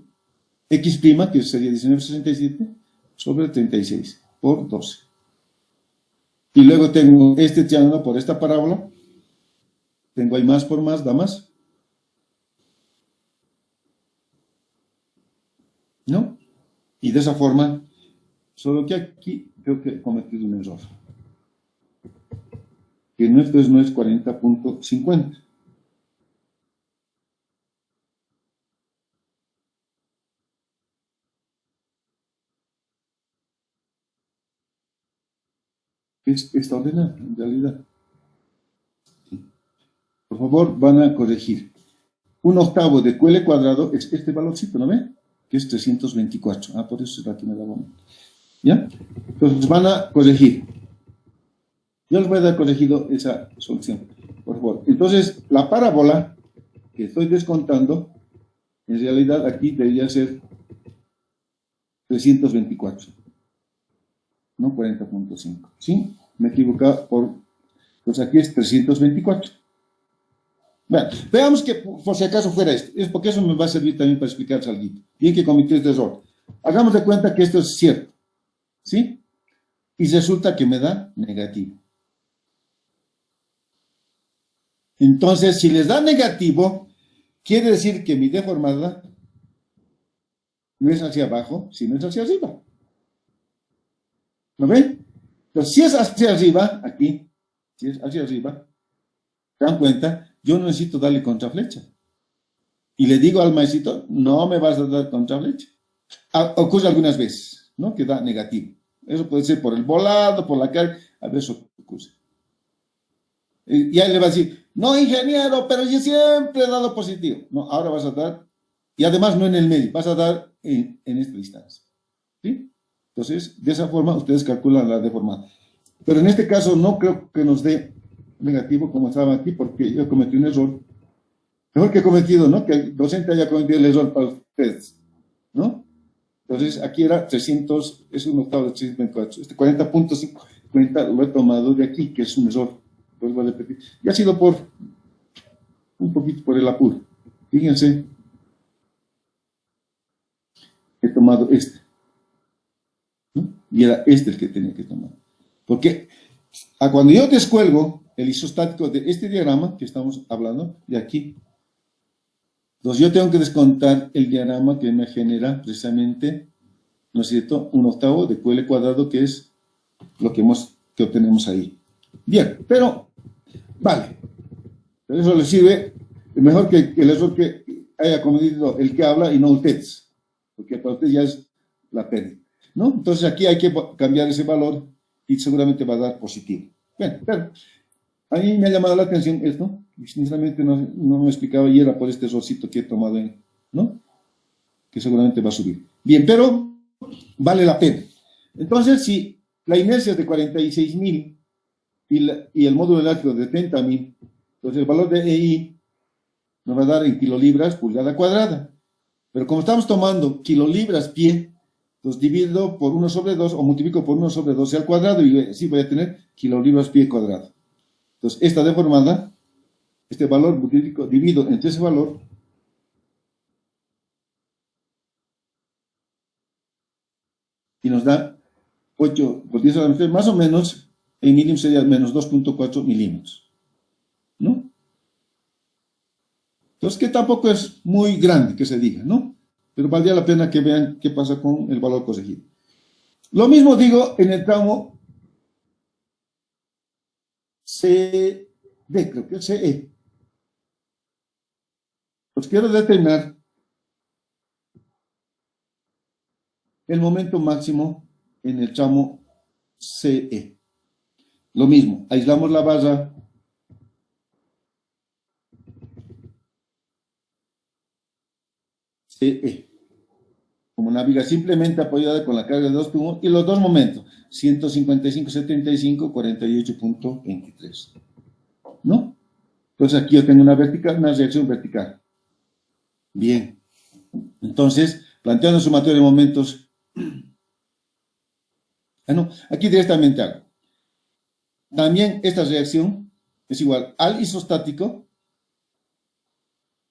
x', que sería 1967, sobre 36 por 12. Y luego tengo este triángulo por esta parábola. Tengo ahí más por más, da más, ¿no? Y de esa forma, solo que aquí creo que he cometido un error. Que esto no es 40.50. Es esta ordenada, en realidad. ¿Sí? por favor, van a corregir. 1/8 de QL cuadrado es este valorcito, ¿no ve? Que es 324. Por eso será que me da bueno. ¿Ya? Entonces van a corregir. Yo les voy a dar corregido esa solución, por favor. Entonces, la parábola que estoy descontando, en realidad aquí debería ser 324, no 40.5. ¿Sí? Me he equivocado pues aquí es 324. Bueno, veamos que por si acaso fuera esto. Es porque eso me va a servir también para explicarles algo. Bien que cometí este error. Hagamos de cuenta que esto es cierto. ¿Sí? Y resulta que me da negativo. Entonces, si les da negativo, quiere decir que mi deformada no es hacia abajo, sino es hacia arriba. ¿Lo ven? Entonces, si es hacia arriba, aquí, si es hacia arriba, ¿se dan cuenta? Yo no necesito darle contraflecha. Y le digo al maestrito, no me vas a dar contraflecha. Ocurre algunas veces, ¿no? Que da negativo. Eso puede ser por el volado, por la carga, a veces ocurre. Y ahí le va a decir, no, ingeniero, pero yo siempre he dado positivo. No, ahora vas a dar, y además no en el medio, vas a dar en esta distancia. ¿Sí? Entonces, de esa forma ustedes calculan la deformada. Pero en este caso no creo que nos dé negativo como estaba aquí, porque yo cometí un error. Mejor que he cometido, ¿no? Que el docente haya cometido el error para ustedes, ¿no? Entonces, aquí era 300, es 1/8 de 324. Este 40.50 lo he tomado de aquí, que es un error. Vuelvo a repetir. Y ha sido un poquito por el apuro. Fíjense, he tomado este, ¿no? Y era este el que tenía que tomar. Porque cuando yo descuelgo el isostático de este diagrama que estamos hablando, de aquí, entonces yo tengo que descontar el diagrama que me genera precisamente, ¿no es cierto?, 1/8 de QL cuadrado, que es lo que obtenemos ahí. Bien, pero vale. Pero eso les sirve mejor que el error que haya cometido el que habla y no ustedes. Porque para ustedes ya es la pérdida, ¿no? Entonces aquí hay que cambiar ese valor y seguramente va a dar positivo. Bueno, pero a mí me ha llamado la atención esto. Y sinceramente no me explicaba y era por este errorcito que he tomado, ¿no? Que seguramente va a subir. Bien, pero vale la pena. Entonces, si la inercia es de 46.000 y el módulo elástico de 30.000, entonces el valor de EI nos va a dar en kilolibras pulgada cuadrada. Pero como estamos tomando kilolibras pie, entonces divido por 1/2 o multiplico por 1/12 al cuadrado y así voy a tener kilolibras pie cuadrado. Entonces, esta deformada, este valor multiplico, divido entre ese valor, y nos da 8 por 10 a la menos, más o menos, en milímetros sería menos 2.4 milímetros, ¿no? Entonces, que tampoco es muy grande que se diga, ¿no? Pero valdría la pena que vean qué pasa con el valor corregido. Lo mismo digo en el tramo CD, creo que es CE. Pues quiero determinar el momento máximo en el tramo CE. Lo mismo, aislamos la barra CE. Como naviga simplemente apoyada con la carga de 2 tumos y los dos momentos, 155.75, 48.23. ¿No? Entonces aquí yo tengo una reacción vertical. Bien. Entonces, planteando sumatoria de momentos. No, aquí directamente hago. También esta reacción es igual al isostático,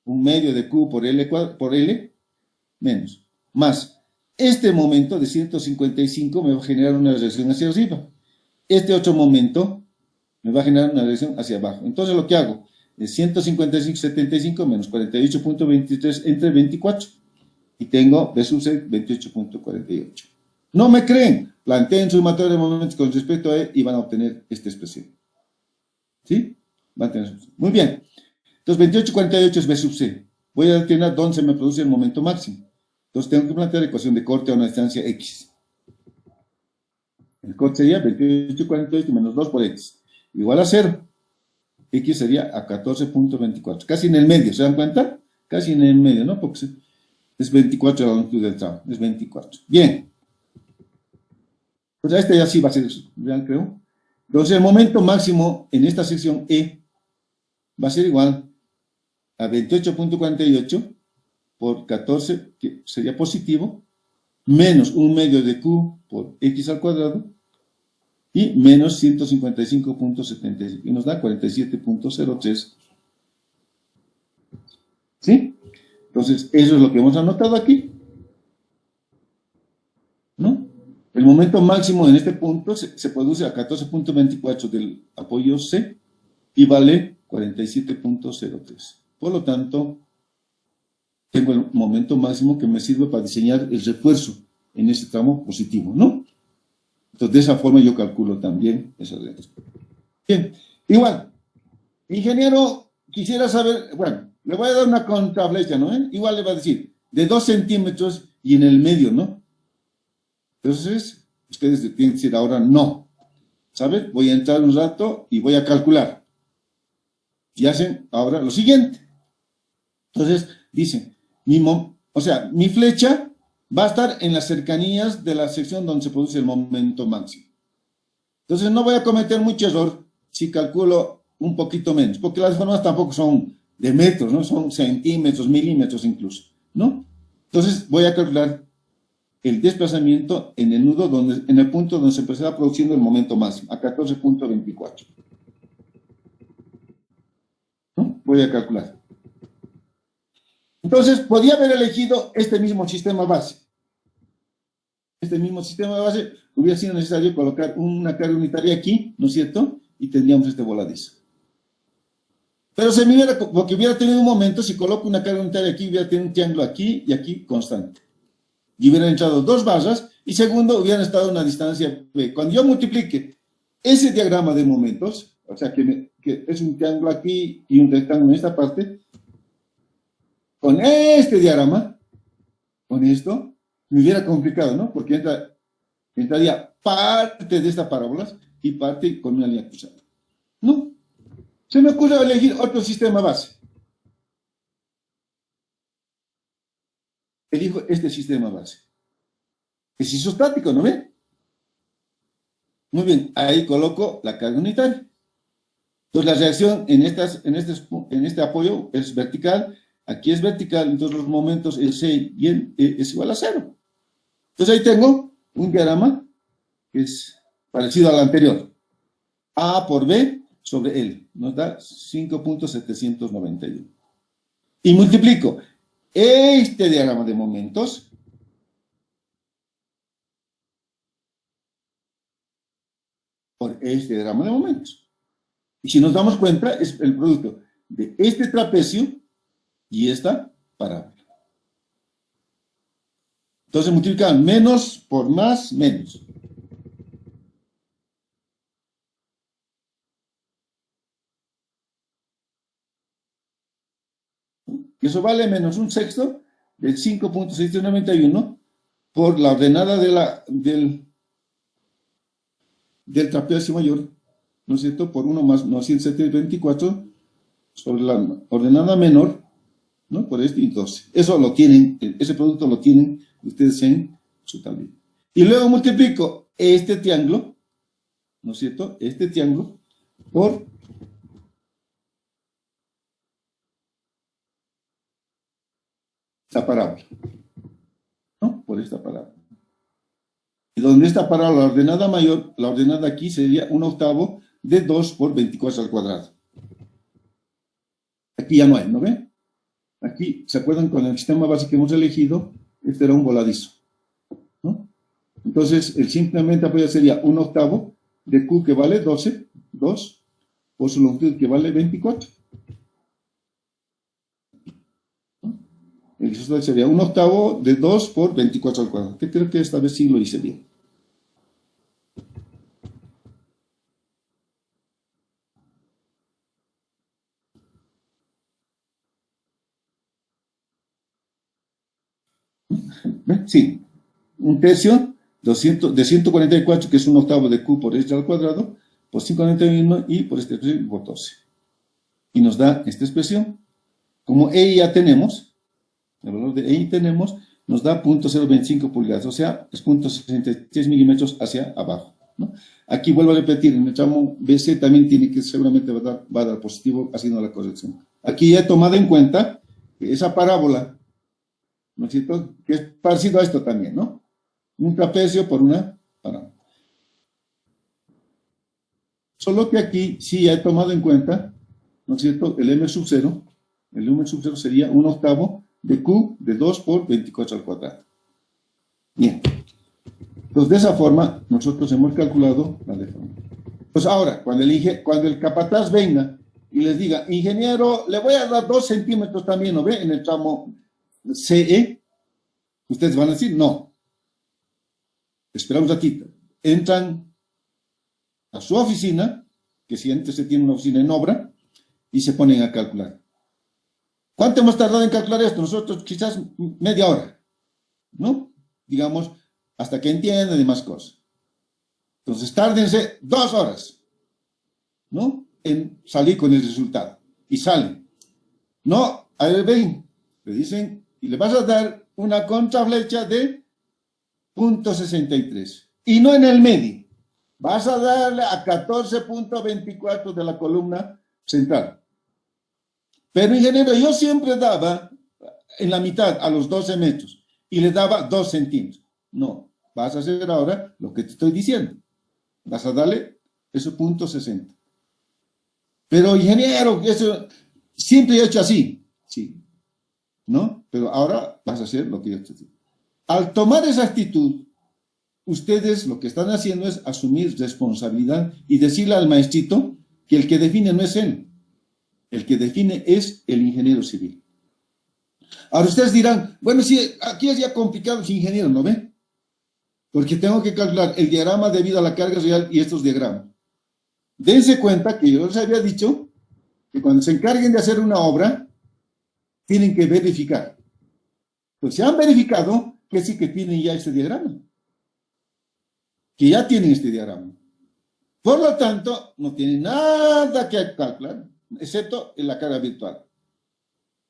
un medio de Q por L menos, más este momento de 155 me va a generar una reacción hacia arriba. Este otro momento me va a generar una reacción hacia abajo. Entonces lo que hago es 155,75 menos 48.23 entre 24. Y tengo B sub C 28.48. No me creen, planteen sumatoria de momentos con respecto a E y van a obtener esta expresión. ¿Sí? Van a tener. Muy bien. Entonces 28.48 es B sub C. Voy a determinar dónde se me produce el momento máximo. Entonces tengo que plantear la ecuación de corte a una distancia X. El corte sería 28.48 menos 2 por X. Igual a 0. X sería a 14.24. Casi en el medio, ¿se dan cuenta? Casi en el medio, ¿no? Porque es 24 la longitud del tramo, es 24. Bien. Pues este ya sí va a ser real, creo. Entonces el momento máximo en esta sección E va a ser igual a 28.48 por 14, que sería positivo, menos un medio de Q por X al cuadrado, y menos 155.75, y nos da 47.03. ¿Sí? Entonces, eso es lo que hemos anotado aquí, ¿no? El momento máximo en este punto se produce a 14.24 del apoyo C y vale 47.03. Por lo tanto, tengo el momento máximo que me sirve para diseñar el refuerzo en este tramo positivo, ¿no? Entonces, de esa forma yo calculo también esa relación. Bien, igual, ingeniero, quisiera saber, bueno, le voy a dar una contraflecha, ¿no? Igual le va a decir, de 2 centímetros y en el medio, ¿no? Entonces, ustedes tienen que decir ahora no. ¿Saben? Voy a entrar un rato y voy a calcular. Y hacen ahora lo siguiente. Entonces, dicen, mi flecha va a estar en las cercanías de la sección donde se produce el momento máximo. Entonces, no voy a cometer mucho error si calculo un poquito menos, porque las formas tampoco son de metros, ¿no? Son centímetros, milímetros incluso, ¿no? Entonces, voy a calcular el desplazamiento en el nudo, en el punto donde se está produciendo el momento máximo, a 14.24. ¿No? Voy a calcular. Entonces, podía haber elegido este mismo sistema base. Este mismo sistema base hubiera sido necesario colocar una carga unitaria aquí, ¿no es cierto? Y tendríamos este voladizo. Pero porque hubiera tenido un momento, si coloco una carga unitaria aquí, hubiera tenido un triángulo aquí y aquí constante. Y hubieran entrado 2 barras, y segundo, hubieran estado a una distancia B. Cuando yo multiplique ese diagrama de momentos, o sea, que es un triángulo aquí y un rectángulo en esta parte, con este diagrama, con esto, me hubiera complicado, ¿no? Porque entraría parte de esta parábola y parte con una línea cruzada. ¿No? Se me ocurre elegir otro sistema base. Elijo este sistema base. Es isostático, ¿no ven? Muy bien, ahí coloco la carga unitaria. Entonces la reacción en este apoyo es vertical, aquí es vertical, entonces los momentos el C y el E es igual a 0. Entonces ahí tengo un diagrama que es parecido al anterior. A por B sobre L nos da 5.791. Y multiplico este diagrama de momentos por este diagrama de momentos. Y si nos damos cuenta, es el producto de este trapecio y esta parábola. Entonces multiplican menos por más, menos. Y eso vale menos un sexto del 5.691 por la ordenada del trapecio mayor, ¿no es cierto? Por 1 más 924 sobre la ordenada menor, ¿no? Por este y 12. Eso lo tienen, ese producto lo tienen ustedes en su tablilla. Y luego multiplico este triángulo, ¿no es cierto? Este triángulo por esta parábola, ¿no? Por esta parábola. Y donde esta parábola, la ordenada mayor, la ordenada aquí sería 1/8 de 2 por 24 al cuadrado. Aquí ya no hay, ¿no ven? Aquí, ¿se acuerdan con el sistema base que hemos elegido? Este era un voladizo, ¿no? Entonces, el simplemente apoyo sería 1/8 de Q que vale 12, 2, por su longitud que vale 24. ¿No? El resultado sería 1/8 de 2 por 24 al cuadrado, que creo que esta vez sí lo hice bien. Sí, un tercio de 144, que es 1/8 de Q por este al cuadrado, por 591 y por este por 12. y nos da esta expresión. Como E ya tenemos, el valor de E tenemos, nos da 0.025 pulgadas, o sea, es 0.66 milímetros hacia abajo, ¿no? Aquí vuelvo a repetir, en el tramo BC también tiene que, seguramente va a dar positivo haciendo la corrección. Aquí ya he tomado en cuenta que esa parábola, ¿no es cierto?, que es parecido a esto también, ¿no? Un trapecio por una parábola. Solo que aquí sí ya he tomado en cuenta, ¿no es cierto?, el m sub 0. El m sub 0 sería 1/8 de q de 2 por 24 al cuadrado. Bien. Entonces, de esa forma, nosotros hemos calculado la deformación. Pues ahora, cuando el capataz venga y les diga, ingeniero, le voy a dar 2 centímetros también, ¿no ve?, en el tramo CE, ustedes van a decir, no. Espera un ratito. Entran a su oficina, que si antes se tiene una oficina en obra, y se ponen a calcular. ¿Cuánto hemos tardado en calcular esto? Nosotros quizás media hora, ¿no? Digamos, hasta que entiendan y más cosas. Entonces, tárdense 2 horas, ¿no?, en salir con el resultado. Y salen. No, a ver, ven, le dicen, y le vas a dar una contraflecha de 0.63. Y no en el medio. Vas a darle a 14.24 de la columna central. Pero, ingeniero, yo siempre daba en la mitad, a los 12 metros, y le daba 2 centímetros. No, vas a hacer ahora lo que te estoy diciendo. Vas a darle eso 0.60. Pero, ingeniero, eso siempre he hecho así. Sí, ¿no? Pero ahora vas a hacer lo que yo te digo. Al tomar esa actitud, ustedes lo que están haciendo es asumir responsabilidad y decirle al maestrito que el que define no es él. El que define es el ingeniero civil. Ahora ustedes dirán, bueno, sí, aquí es ya complicado el ingeniero, ¿no ve? Porque tengo que calcular el diagrama debido a la carga real y estos diagramas. Dense cuenta que yo les había dicho que cuando se encarguen de hacer una obra, tienen que verificar. Pues se han verificado que sí que tienen ya este diagrama. Que ya tienen este diagrama. Por lo tanto, no tienen nada que calcular, excepto en la carga virtual.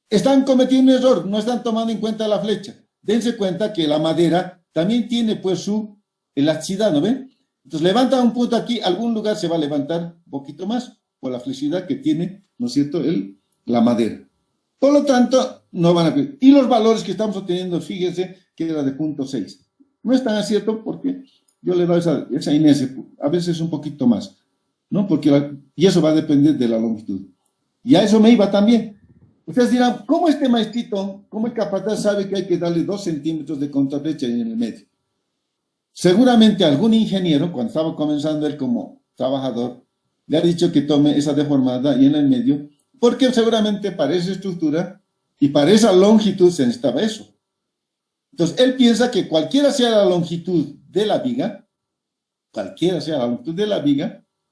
Están cometiendo un error, no están tomando en cuenta la flecha. Dense cuenta que la madera también tiene pues su elasticidad, ¿no ven? Entonces levantan un punto aquí, algún lugar se va a levantar un poquito más por la flexibilidad que tiene, ¿no es cierto?, la madera. Por lo tanto, no van a... Y los valores que estamos obteniendo, fíjense que era de 0.6. No es tan acierto porque yo le doy esa inercia, a veces un poquito más, ¿no? Y eso va a depender de la longitud. Y a eso me iba también. Ustedes dirán, ¿cómo este maestrito, cómo el capataz sabe que hay que darle 2 centímetros de contraflecha en el medio? Seguramente algún ingeniero, cuando estaba comenzando él como trabajador, le ha dicho que tome esa deformada y en el medio, porque seguramente para esa estructura y para esa longitud se necesitaba eso. Entonces, él piensa que cualquiera sea la longitud de la viga,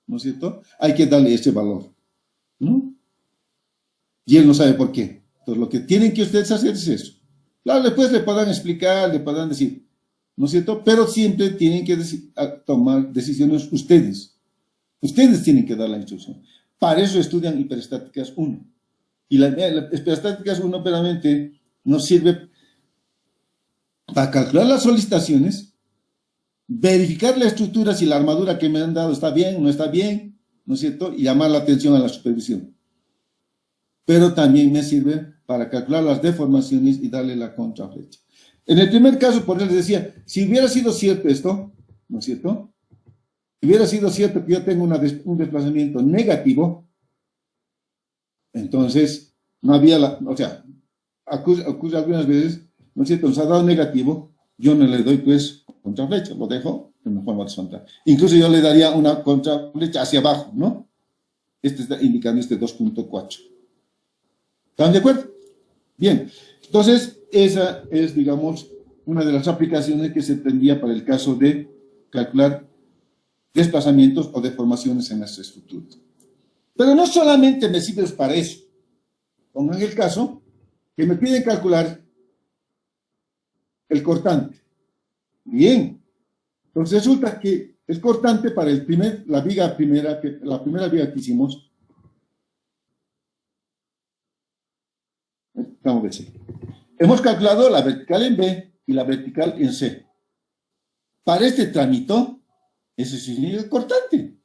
¿no es cierto?, hay que darle ese valor, ¿no? Y él no sabe por qué. Entonces, lo que tienen que ustedes hacer es eso. Claro, después le podrán explicar, le podrán decir, ¿no es cierto? Pero siempre tienen que tomar decisiones ustedes. Ustedes tienen que dar la instrucción. Para eso estudian hiperestáticas 1. Y la hiperestáticas 1 realmente nos sirve para calcular las solicitaciones, verificar la estructura, si la armadura que me han dado está bien, no está bien, ¿no es cierto? Y llamar la atención a la supervisión. Pero también me sirve para calcular las deformaciones y darle la contraflecha. En el primer caso, por eso les decía, si hubiera sido cierto esto, ¿no es cierto? Si hubiera sido cierto que yo tengo un desplazamiento negativo, entonces no había ocurre algunas veces, ¿no es cierto? Nos ha dado negativo, yo no le doy pues contraflecha, lo dejo en forma horizontal. Incluso yo le daría una contraflecha hacia abajo, ¿no? Este está indicando este 2.4. ¿Están de acuerdo? Bien, entonces esa es, digamos, una de las aplicaciones que se tendría para el caso de calcular desplazamientos o deformaciones en las estructuras. Pero no solamente me sirve para eso. Pongan el caso que me piden calcular el cortante. Bien, entonces resulta que es cortante para la primera viga que hicimos. tramo BC. Hemos calculado la vertical en B y la vertical en C. Para este trámite, eso significa cortante.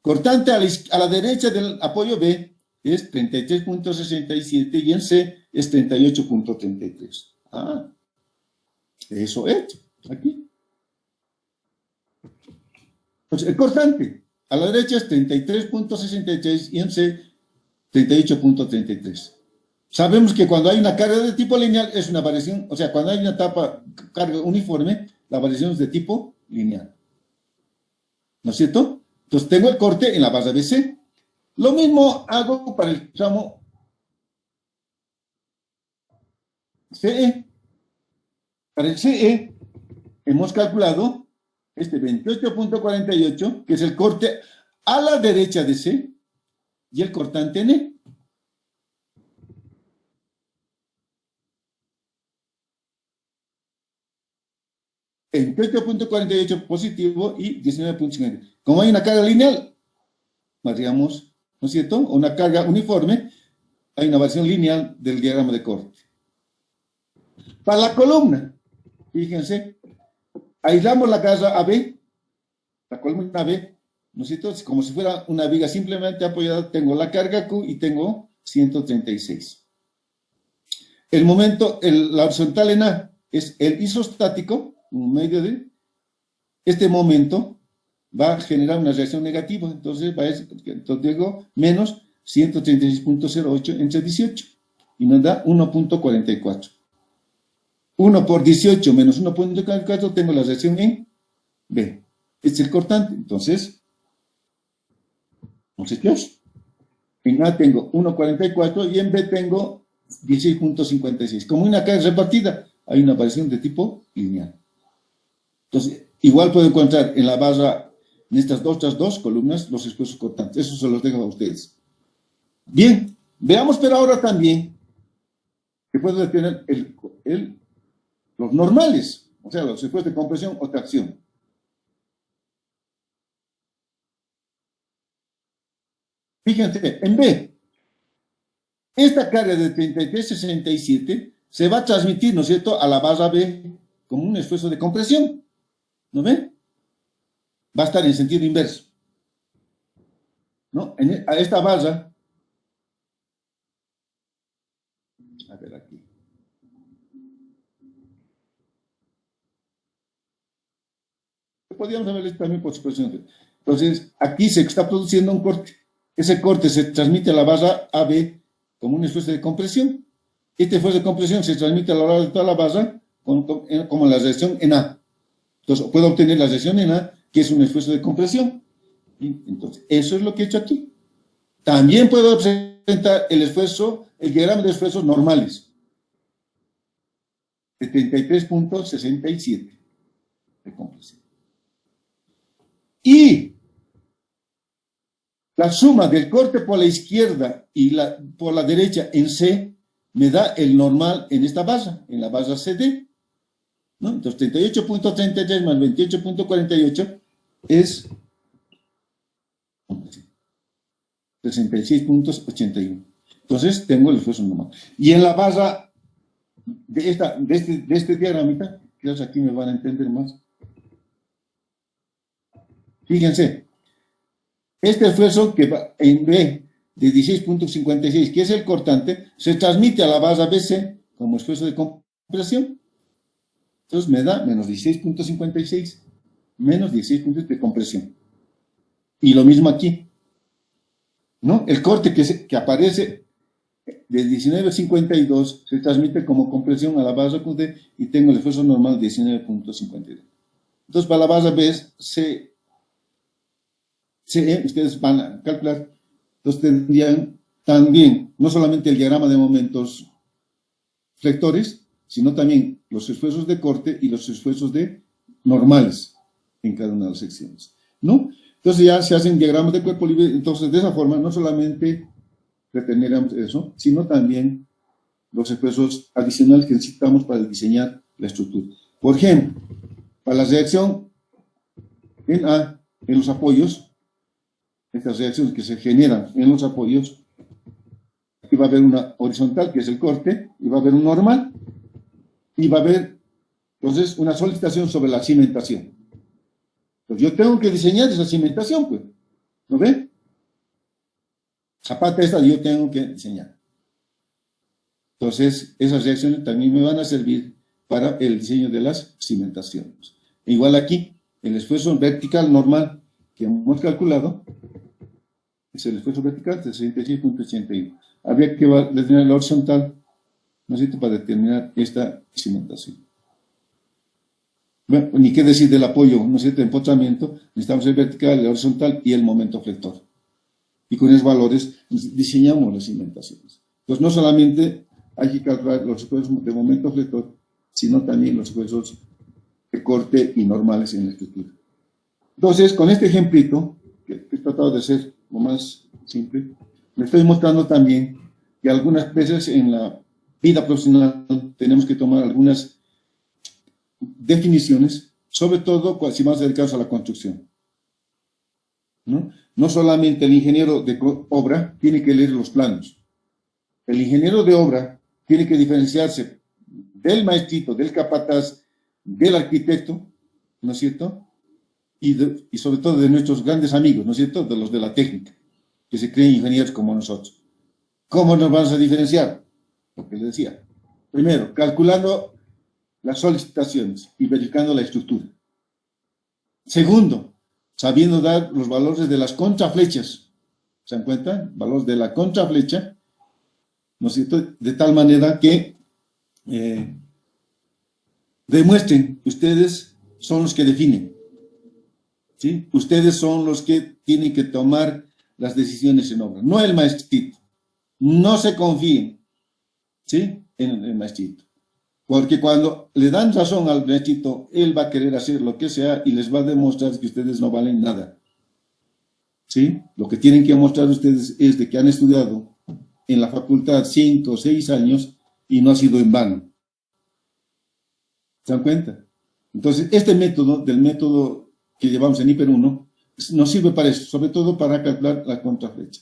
Cortante a la derecha del apoyo B es 33.67 y en C es 38.33. Ah, eso es, aquí. Entonces, el cortante a la derecha es 33.63 y en C 38.33. Sabemos que cuando hay una carga de tipo lineal es una variación, o sea, cuando hay una carga uniforme, la variación es de tipo lineal. ¿No es cierto? Entonces tengo el corte en la base BC. Lo mismo hago para el tramo CE. Para el CE hemos calculado este 28.48, que es el corte a la derecha de C, y el cortante en E. En 28.48 positivo y 19.50. Como hay una carga lineal, digamos, ¿no es cierto? O una carga uniforme, hay una variación lineal del diagrama de corte. Para la columna, fíjense, aislamos la casa AB, la columna AB, ¿no es cierto? Como si fuera una viga simplemente apoyada, tengo la carga Q y tengo 136. El momento, la horizontal en A es el isostático, en medio de este momento va a generar una reacción negativa, entonces digo menos 136.08 entre 18 y nos da 1.44. 1 por 18 menos 1.44 tengo la reacción en B. Este es el cortante, entonces, en A tengo 1.44 y en B tengo 16.56. Como una carga repartida, hay una variación de tipo lineal. Entonces, igual puedo encontrar en la barra, en estas otras dos columnas, los esfuerzos cortantes. Eso se los dejo a ustedes. Bien, veamos pero ahora también que puedo detener los normales, o sea, los esfuerzos de compresión o tracción. Fíjense, en B, esta carga de 33.67 se va a transmitir, ¿no es cierto?, a la barra B como un esfuerzo de compresión. ¿No ven? Va a estar en sentido inverso. ¿No? A esta barra, a ver aquí. Podríamos haberlo también por supresión. Entonces, aquí se está produciendo un corte. Ese corte se transmite a la barra AB como un esfuerzo de compresión. Este esfuerzo de compresión se transmite a lo largo de toda la barra como la reacción en A. Entonces, puedo obtener la reacción en A, que es un esfuerzo de compresión. Entonces, eso es lo que he hecho aquí. También puedo presentar el diagrama de esfuerzos normales. De 33.67 de compresión. Y la suma del corte por la izquierda y por la derecha en C me da el normal en esta barra, en la barra CD. ¿No? Entonces, 38.33 más 28.48 es 66.81. Entonces, tengo el esfuerzo normal. Y en la barra de este diagramita, quizás aquí me van a entender más. Fíjense, este esfuerzo que va en B de 16.56, que es el cortante, se transmite a la barra BC como esfuerzo de compresión. Entonces me da menos 16.56, menos 16 puntos de compresión. Y lo mismo aquí, ¿no? El corte que aparece de 19.52 se transmite como compresión a la barra QD y tengo el esfuerzo normal de 19.52. Entonces, para la barra B, CE, ustedes van a calcular, entonces tendrían también, no solamente el diagrama de momentos flectores, sino también los esfuerzos de corte y los esfuerzos normales en cada una de las secciones, ¿no? Entonces ya se hacen diagramas de cuerpo libre, entonces de esa forma no solamente reteneremos eso, sino también los esfuerzos adicionales que necesitamos para diseñar la estructura. Por ejemplo, para la reacción en A, en los apoyos, estas reacciones que se generan en los apoyos, aquí va a haber una horizontal que es el corte, y va a haber un normal, y va a haber, entonces, una solicitación sobre la cimentación. Pues yo tengo que diseñar esa cimentación, pues, ¿no ve? Zapata esta yo tengo que diseñar. Entonces, esas reacciones también me van a servir para el diseño de las cimentaciones. Igual aquí, el esfuerzo vertical normal que hemos calculado es el esfuerzo vertical de 66.81. Habría que determinar la horizontal, ¿no es cierto?, para determinar esta cimentación. Bueno, ni qué decir del apoyo, ¿no es cierto?, de empotramiento, necesitamos el vertical, el horizontal y el momento flector. Y con esos valores diseñamos las cimentaciones. Entonces, no solamente hay que calcular los esfuerzos de momento flector, sino también los esfuerzos de corte y normales en la estructura. Entonces, con este ejemplito, que he tratado de ser lo más simple, le estoy mostrando también que algunas veces en la vida profesional tenemos que tomar algunas definiciones, sobre todo si vamos dedicados a la construcción, ¿no? No solamente el ingeniero de obra tiene que leer los planos. El ingeniero de obra tiene que diferenciarse del maestrito, del capataz, del arquitecto, ¿no es cierto? Y sobre todo de nuestros grandes amigos, ¿no es cierto?, de los de la técnica, que se creen ingenieros como nosotros. ¿Cómo nos vamos a diferenciar? Lo que les decía. Primero, calculando las solicitaciones y verificando la estructura. Segundo, sabiendo dar los valores de las contraflechas. ¿Se dan cuenta? Valores de la contraflecha, ¿no es cierto?, de tal manera que demuestren que ustedes son los que definen, ¿sí? Ustedes son los que tienen que tomar las decisiones en obra, no el maestrito. No se confíen, ¿sí?, en el maestrito. Porque cuando le dan razón al maestrito, él va a querer hacer lo que sea y les va a demostrar que ustedes no valen nada, ¿sí? Lo que tienen que mostrar ustedes es de que han estudiado en la facultad 5 o 6 años y no ha sido en vano. ¿Se dan cuenta? Entonces, este método, del método que llevamos en IPER 1, nos sirve para eso, sobre todo para calcular la contraflecha.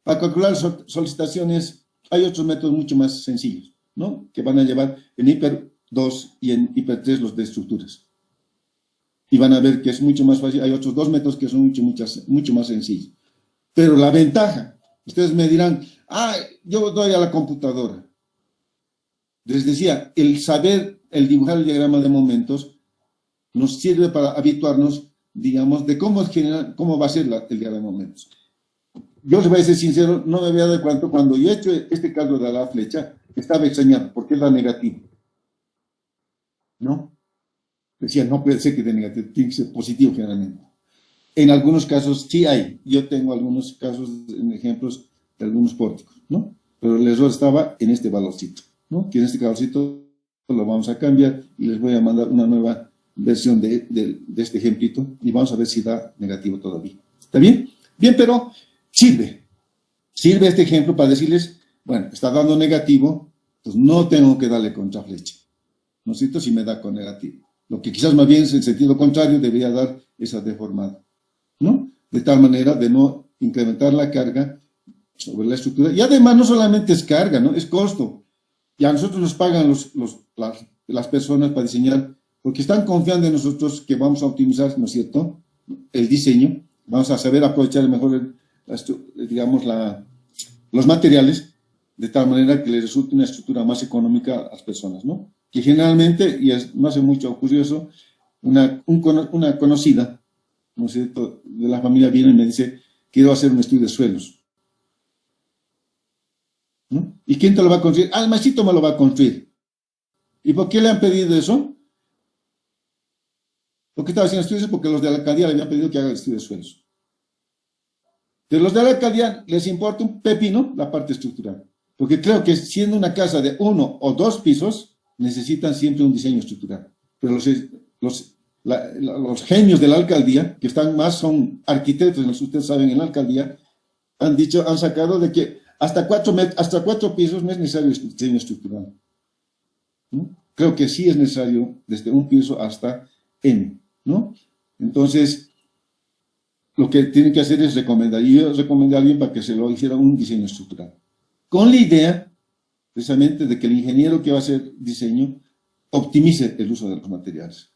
Para calcular solicitaciones, hay otros métodos mucho más sencillos, ¿no?, que van a llevar en IPER 2 y en IPER 3 los de estructuras. Y van a ver que es mucho más fácil. Hay otros dos métodos que son mucho más sencillos. Pero la ventaja, ustedes me dirán, yo doy a la computadora. Les decía, el saber, el dibujar el diagrama de momentos nos sirve para habituarnos, digamos, de cómo va a ser el diagrama de momentos. Yo les voy a ser sincero, no me había dado cuenta cuando yo he hecho este cálculo de la flecha, estaba extrañado, porque es la negativa, ¿no? Decía, no puede ser que de negativo, tiene que ser positivo generalmente. En algunos casos sí hay, yo tengo algunos casos, en ejemplos de algunos pórticos, ¿no? Pero el error estaba en este valorcito, ¿no?, que en este valorcito lo vamos a cambiar y les voy a mandar una nueva versión de este ejemplito y vamos a ver si da negativo todavía. ¿Está bien? Bien, pero sirve este ejemplo para decirles, bueno, está dando negativo, pues no tengo que darle contraflecha, ¿no es cierto?, si me da con negativo. Lo que quizás más bien en sentido contrario debería dar esa deformada, ¿no? De tal manera de no incrementar la carga sobre la estructura. Y además no solamente es carga, ¿no?, es costo. Y a nosotros nos pagan las personas para diseñar, porque están confiando en nosotros que vamos a optimizar, ¿no es cierto?, el diseño, vamos a saber aprovechar mejor, digamos, los materiales, de tal manera que les resulte una estructura más económica a las personas, ¿no? Que generalmente, y no hace mucho curioso, una conocida, ¿no es cierto?, de la familia viene y me dice, quiero hacer un estudio de suelos, ¿no? ¿Y quién te lo va a construir? El maestrito me lo va a construir. ¿Y por qué le han pedido eso? ¿Por qué estaba haciendo estudios? Porque los de la alcaldía le habían pedido que haga el estudio de suelos. De los de la alcaldía les importa un pepino la parte estructural, porque creo que siendo una casa de 1 o 2 pisos, necesitan siempre un diseño estructural. Pero los genios de la alcaldía, que son arquitectos, ustedes saben, en la alcaldía, han sacado de que hasta 4 pisos no es necesario diseño estructural, ¿no? Creo que sí es necesario desde un piso hasta N, ¿no? Entonces, lo que tienen que hacer es recomendar, y yo recomendé a alguien para que se lo hiciera un diseño estructural, con la idea precisamente de que el ingeniero que va a hacer diseño optimice el uso de los materiales,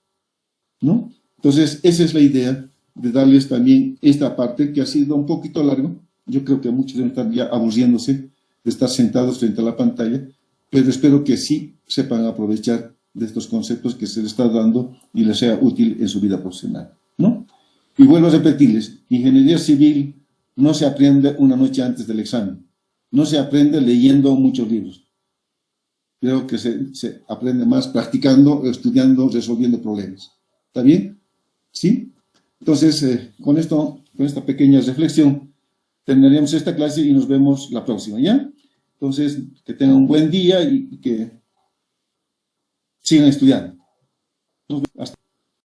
¿no? Entonces, esa es la idea de darles también esta parte que ha sido un poquito largo. Yo creo que muchos deben estar ya aburriéndose de estar sentados frente a la pantalla, pero espero que sí sepan aprovechar de estos conceptos que se les está dando y les sea útil en su vida profesional, ¿no? Y vuelvo a repetirles, ingeniería civil no se aprende una noche antes del examen, no se aprende leyendo muchos libros. Creo que se aprende más practicando, estudiando, resolviendo problemas. ¿Está bien? ¿Sí? Entonces, con esto, con esta pequeña reflexión, terminaremos esta clase y nos vemos la próxima, ¿ya? Entonces, que tengan un buen día y que sigan estudiando. Hasta